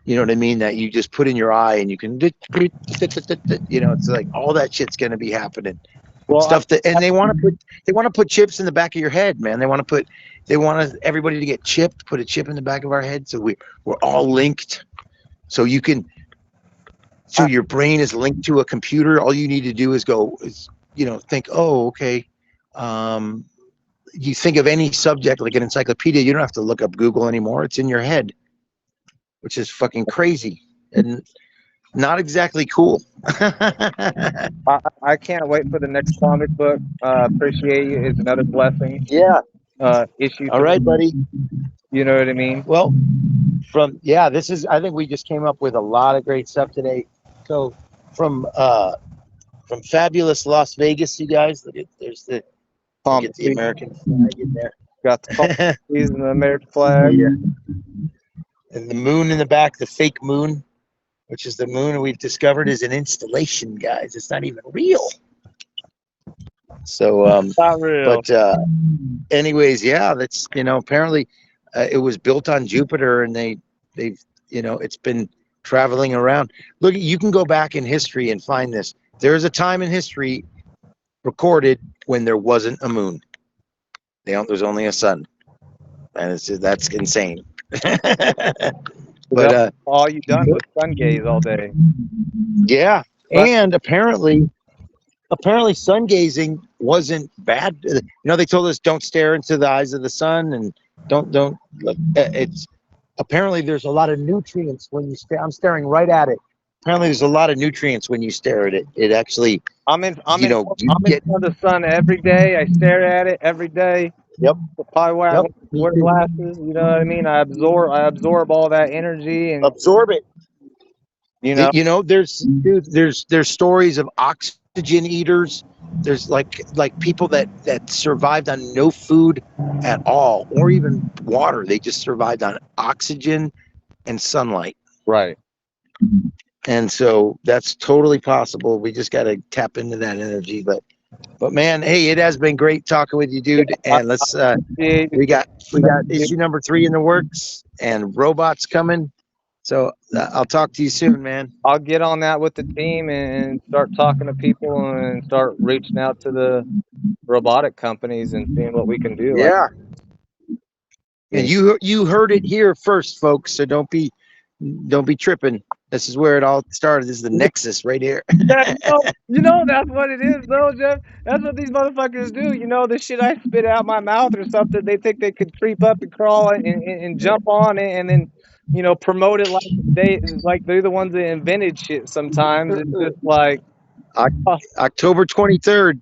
Speaker 2: You know what I mean? That you just put in your eye and you can, it's like all that shit's going to be happening. Well, and they want to put chips in the back of your head, man. They want everybody to get chipped, put a chip in the back of our head, so we're all linked. So your brain is linked to a computer. All you need to do is think, oh, okay. You think of any subject like an encyclopedia, you don't have to look up Google anymore. It's in your head, which is fucking crazy and not exactly cool.
Speaker 1: I can't wait for the next comic book. Appreciate you. It's another blessing.
Speaker 2: Yeah.
Speaker 1: Issue.
Speaker 2: All right, buddy.
Speaker 1: You know what I mean?
Speaker 2: Well, I think we just came up with a lot of great stuff today. So from fabulous Las Vegas, you guys, there's the American flag in there.
Speaker 1: Got the palm trees and the American flag.
Speaker 2: Yeah. And the moon in the back, the fake moon, which is the moon we've discovered is an installation, guys. It's not even real. So,
Speaker 1: not real.
Speaker 2: But anyways, yeah, that's apparently it was built on Jupiter, and they've it's been traveling around. Look, you can go back in history and find this. There is a time in history recorded when there wasn't a moon.
Speaker 3: There's only a sun, and that's insane. But
Speaker 1: That's all you done was sun gaze all day.
Speaker 3: yeah,
Speaker 1: But
Speaker 3: and apparently sun gazing wasn't bad. They told us don't stare into the eyes of the sun and don't. It's apparently there's a lot of nutrients when you stare. I'm staring right at it. Apparently there's a lot of nutrients when you stare at it. It actually,
Speaker 1: I'm in
Speaker 3: you know, you
Speaker 1: I'm in
Speaker 3: get.
Speaker 1: front of the sun every day. I stare at it every day.
Speaker 3: Yep.
Speaker 1: Probably why I
Speaker 3: Yep.
Speaker 1: wear glasses. You know what I mean? I absorb all that energy, and
Speaker 3: Absorb it.
Speaker 1: you know,
Speaker 3: There's stories of oxygen eaters. There's like people that survived on no food at all, or even water. They just survived on oxygen and sunlight.
Speaker 1: right.
Speaker 3: And so that's totally possible. We just got to tap into that energy. But man, hey, it has been great talking with you, dude. And let's we got issue number 3 in the works, and robots coming. So I'll talk to you soon, man.
Speaker 1: I'll get on that with the team and start talking to people and start reaching out to the robotic companies and seeing what we can do.
Speaker 3: Yeah. And you heard it here first, folks. So don't be tripping. This is where it all started. This is the nexus right here.
Speaker 1: Yeah, that's what it is, though, Jeff. That's what these motherfuckers do. The shit I spit out my mouth or something, they think they could creep up and crawl and jump on it and then, promote it like they're the ones that invented shit sometimes. It's just like,
Speaker 3: October 23rd,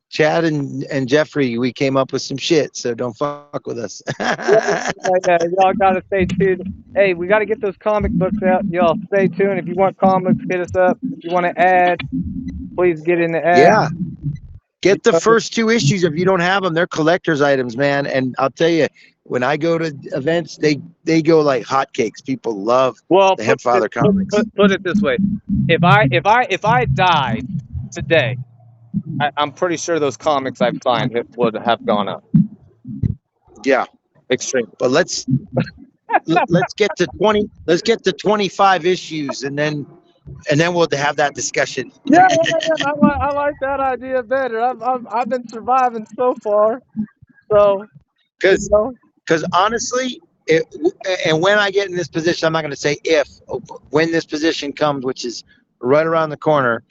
Speaker 3: Chad and Jeffrey, we came up with some shit, so don't fuck with us.
Speaker 1: y'all gotta stay tuned. Hey, we gotta get those comic books out. Y'all stay tuned. If you want comics, hit us up. If you want to add, please get in the ad.
Speaker 3: Yeah. Get the first 2 issues if you don't have them. They're collector's items, man. And I'll tell you, when I go to events, they go like hotcakes. People love the Hempfather comics.
Speaker 1: Put it this way: if I died today, I'm pretty sure those comics I've signed would have gone up.
Speaker 3: Yeah,
Speaker 1: extreme.
Speaker 3: But let's get to 20. Let's get to 25 issues, and then we'll have that discussion.
Speaker 1: Yeah, I like that idea better. I've been surviving so far, so
Speaker 3: because honestly, and when I get in this position, I'm not going to say if. When this position comes, which is right around the corner,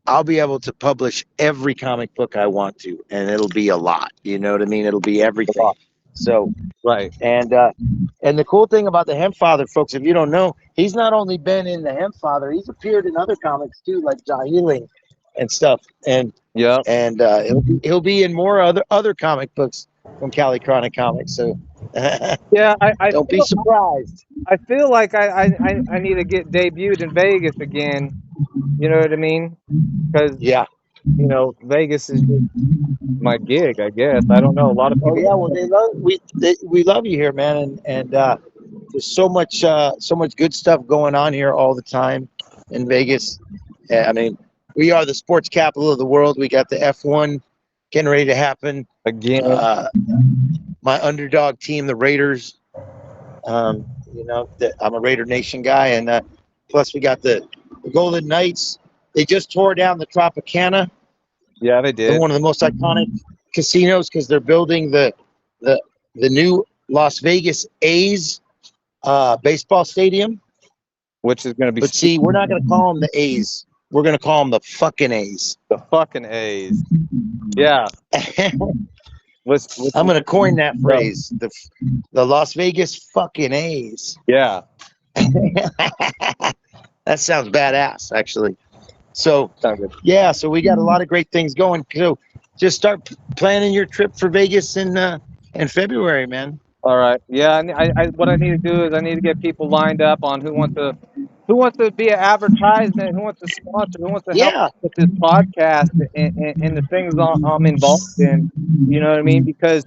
Speaker 3: I'll be able to publish every comic book I want to, and it'll be a lot. You know what I mean? It'll be everything. So
Speaker 1: right.
Speaker 3: And the cool thing about the Hempfather, folks, if you don't know, he's not only been in the Hempfather, he's appeared in other comics too, like Jahealing and stuff. And
Speaker 1: yeah,
Speaker 3: and he'll be in more other comic books from Cali Chronic Comics. So
Speaker 1: yeah, I
Speaker 3: don't be surprised.
Speaker 1: I feel like I need to get debuted in Vegas again. You know what I mean? Because Vegas is just my gig, I guess. I don't know. A lot of people.
Speaker 3: Oh yeah, well we love you here, man, and there's so much good stuff going on here all the time in Vegas. I mean, we are the sports capital of the world. We got the F1 getting ready to happen
Speaker 1: again.
Speaker 3: My underdog team, the Raiders. I'm a Raider Nation guy, and plus we got the Golden Knights. They just tore down the Tropicana.
Speaker 1: Yeah, they did.
Speaker 3: They're one of the most iconic casinos because they're building the new Las Vegas A's baseball stadium,
Speaker 1: which is going to be.
Speaker 3: But see, we're not going to call them the A's. We're going to call them the fucking A's.
Speaker 1: The fucking A's. Yeah.
Speaker 3: I'm going to coin that phrase. The Las Vegas fucking A's.
Speaker 1: Yeah.
Speaker 3: That sounds badass, actually. So, yeah, so we got a lot of great things going. So just start planning your trip for Vegas in February, man.
Speaker 1: All right. Yeah, what I need to do is I need to get people lined up on who wants to be an advertisement, who wants to sponsor, who wants to help with this podcast and the things I'm involved in. You know what I mean? Because,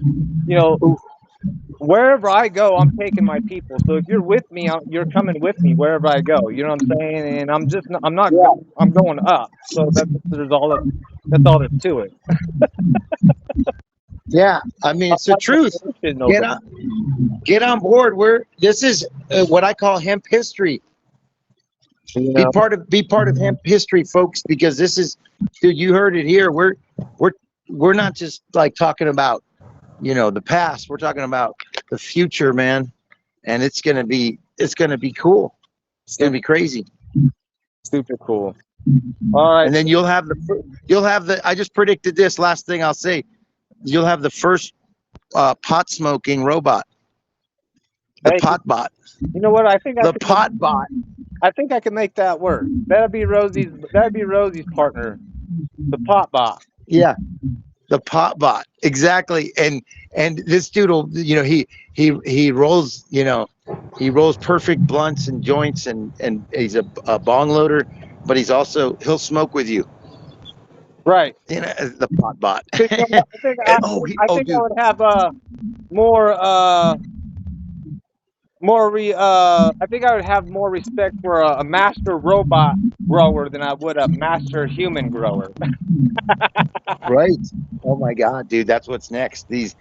Speaker 1: wherever I go, I'm taking my people. So if you're with me, you're coming with me wherever I go. You know what I'm saying? And I'm going up. So that's all there's to it.
Speaker 3: Yeah, I mean, it's the truth. Get on board. This is what I call hemp history. Be part of hemp history, folks, because this is, dude, you heard it here. We're not just like talking about the past. We're talking about the future, man, and it's gonna be cool. It's gonna be crazy.
Speaker 1: Super cool. All right.
Speaker 3: And then you'll have the. I just predicted this. Last thing I'll say, you'll have the first pot smoking robot, the
Speaker 1: Hey,
Speaker 3: pot bot,
Speaker 1: you know what? I think
Speaker 3: the pot bot.
Speaker 1: I think I can make that work. That'd be Rosie's partner, the pot bot.
Speaker 3: Yeah, the pot bot, exactly. And this dude will, he rolls, he rolls perfect blunts and joints, and he's a bong loader, but he'll smoke with you.
Speaker 1: Right.
Speaker 3: The pot bot.
Speaker 1: I think I
Speaker 3: Dude.
Speaker 1: would have more I think I would have more respect for a master robot grower than I would a master human grower.
Speaker 3: Right. Oh my God, dude, that's what's next. These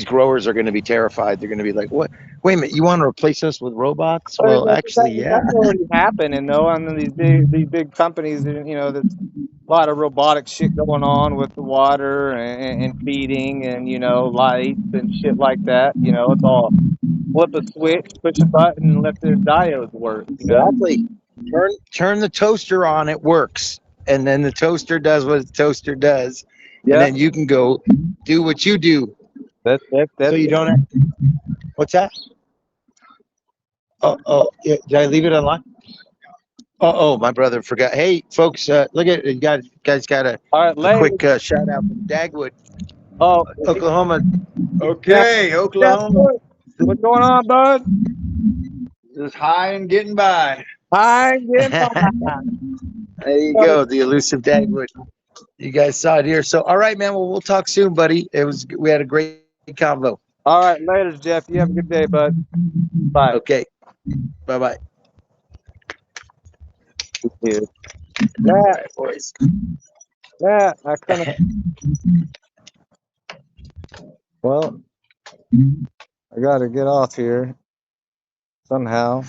Speaker 3: growers are going to be terrified. They're going to be like, "What? Wait a minute, you want to replace us with robots?" Well, actually, yeah.
Speaker 1: That's already happening though. I mean, these big companies, there's a lot of robotic shit going on with the water and feeding and lights and shit like that. It's all flip a switch, push a button, and let the diodes work.
Speaker 3: Exactly. Turn the toaster on, it works. And then the toaster does what the toaster does.
Speaker 1: Yeah.
Speaker 3: And then you can go do what you do.
Speaker 1: That's
Speaker 3: So you don't have to. What's that? Oh, yeah, did I leave it unlocked? Oh, my brother forgot. Hey, folks, look at it. You guys got a quick shout out from Dagwood.
Speaker 1: Oh,
Speaker 3: Oklahoma.
Speaker 2: Okay, Oklahoma.
Speaker 1: What's going on, bud?
Speaker 2: Just high and getting by.
Speaker 1: Hi, yeah.
Speaker 3: There you go, the elusive Dagwood. You guys saw it here. So, all right, man. Well, we'll talk soon, buddy. We had a great convo.
Speaker 1: All right, later, Jeff. You have a good day, bud. Bye.
Speaker 3: Okay. Bye-bye.
Speaker 1: Yeah,
Speaker 3: All right, boys.
Speaker 1: yeah. I kind of. Well, I got to get off here somehow.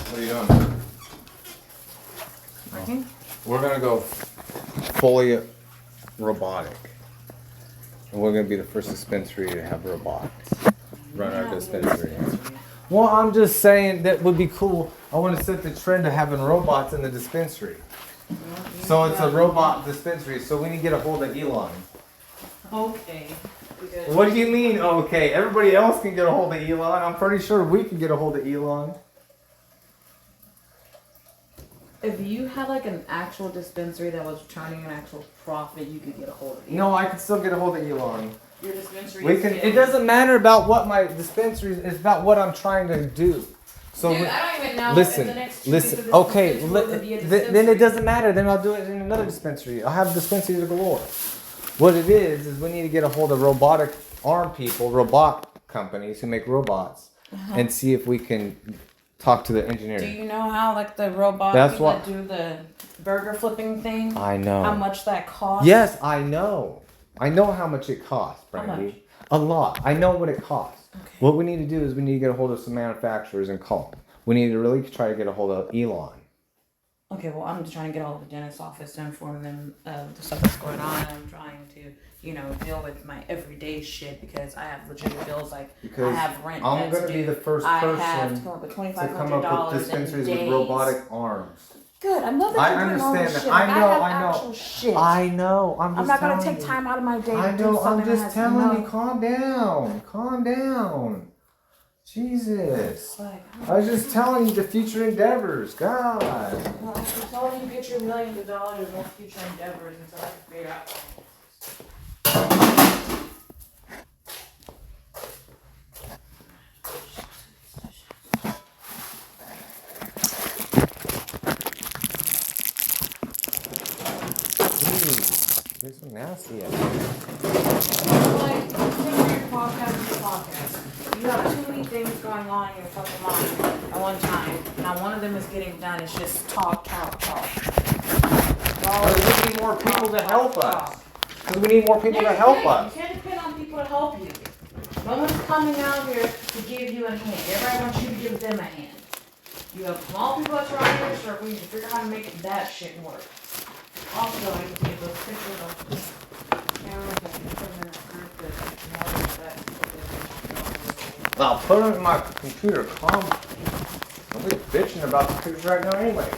Speaker 4: What are you doing?
Speaker 5: Working?
Speaker 4: We're gonna go fully robotic. And we're gonna be the first dispensary to have robots run our dispensary. Well, I'm just saying that would be cool. I want to set the trend of having robots in the dispensary. So it's a robot dispensary, so we need to get a hold of Elon.
Speaker 5: Okay.
Speaker 4: What do you mean, okay? Everybody else can get a hold of Elon. I'm pretty sure we can get a hold of Elon.
Speaker 5: If you had like an actual dispensary that was turning an actual profit, you could get a hold of it.
Speaker 4: No, I can still get a hold of Elon.
Speaker 5: Your dispensary
Speaker 4: We
Speaker 5: is
Speaker 4: can.
Speaker 5: getting-
Speaker 4: It doesn't matter about what my dispensary is. It's about what I'm trying to do. So
Speaker 5: Dude,
Speaker 4: we-
Speaker 5: I don't even know
Speaker 4: listen,
Speaker 5: if the next 2 weeks
Speaker 4: listen.
Speaker 5: of this
Speaker 4: Okay,
Speaker 5: dispensary will be a
Speaker 4: then it
Speaker 5: dispensary.
Speaker 4: doesn't matter. Then I'll do it in another dispensary. I'll have dispensaries galore. What it is we need to get a hold of robotic arm people, robot companies who make robots, and see if we can talk to the engineer.
Speaker 5: Do you know how like the robot
Speaker 4: That's
Speaker 5: people
Speaker 4: what-
Speaker 5: that do the burger flipping thing?
Speaker 4: I know.
Speaker 5: How much that costs?
Speaker 4: Yes, I know. I know how much it costs,
Speaker 5: How
Speaker 4: Brandy.
Speaker 5: much?
Speaker 4: A lot. I know what it costs.
Speaker 5: Okay.
Speaker 4: What we need to do is we need to get a hold of some manufacturers and call them. We need to really try to get a hold of Elon.
Speaker 5: Okay, well, I'm just trying to get all of the dentist's office to inform them of the stuff that's going on. I'm trying to, you know, deal with my everyday shit because I have legitimate bills. Like,
Speaker 4: Because
Speaker 5: I have rent.
Speaker 4: I'm
Speaker 5: that's
Speaker 4: going to be
Speaker 5: due.
Speaker 4: the first
Speaker 5: I
Speaker 4: person
Speaker 5: have to come up with
Speaker 4: to come
Speaker 5: $2,500
Speaker 4: up with
Speaker 5: in
Speaker 4: dispensaries
Speaker 5: days.
Speaker 4: with robotic arms.
Speaker 5: Good. I love that
Speaker 4: I
Speaker 5: you're doing all
Speaker 4: understand
Speaker 5: this
Speaker 4: that.
Speaker 5: shit.
Speaker 4: I
Speaker 5: Like,
Speaker 4: know,
Speaker 5: have
Speaker 4: I know.
Speaker 5: actual shit.
Speaker 4: I know. I'm just
Speaker 5: I'm not gonna
Speaker 4: telling
Speaker 5: take
Speaker 4: you.
Speaker 5: time out of my day.
Speaker 4: I
Speaker 5: to do
Speaker 4: know. I'm
Speaker 5: something that
Speaker 4: just
Speaker 5: has
Speaker 4: telling
Speaker 5: no-
Speaker 4: you. Calm down. Calm down. Jesus.
Speaker 5: Like,
Speaker 4: I was just telling you the future endeavors. God.
Speaker 5: well, if you're telling you to get your millions of dollars in future endeavors until I can figure out.
Speaker 4: Jeez. You're so nasty.
Speaker 5: Like, continue your podcast. You have too many things going on in your fucking mind at one time. Now one of them is getting done. It's just talk.
Speaker 4: We need more people to help us. Because we need more people to help us.
Speaker 5: You can't depend on people to help you. No one's coming out here to give you a hand. Everybody wants you to give them a hand. You have small people that's around here, so we need to figure out how to make that shit work. Also, I can give those pictures of cameras that you put in a group that
Speaker 4: I'll put it in my computer. Calm. Nobody's bitching about the pictures right now, anyways.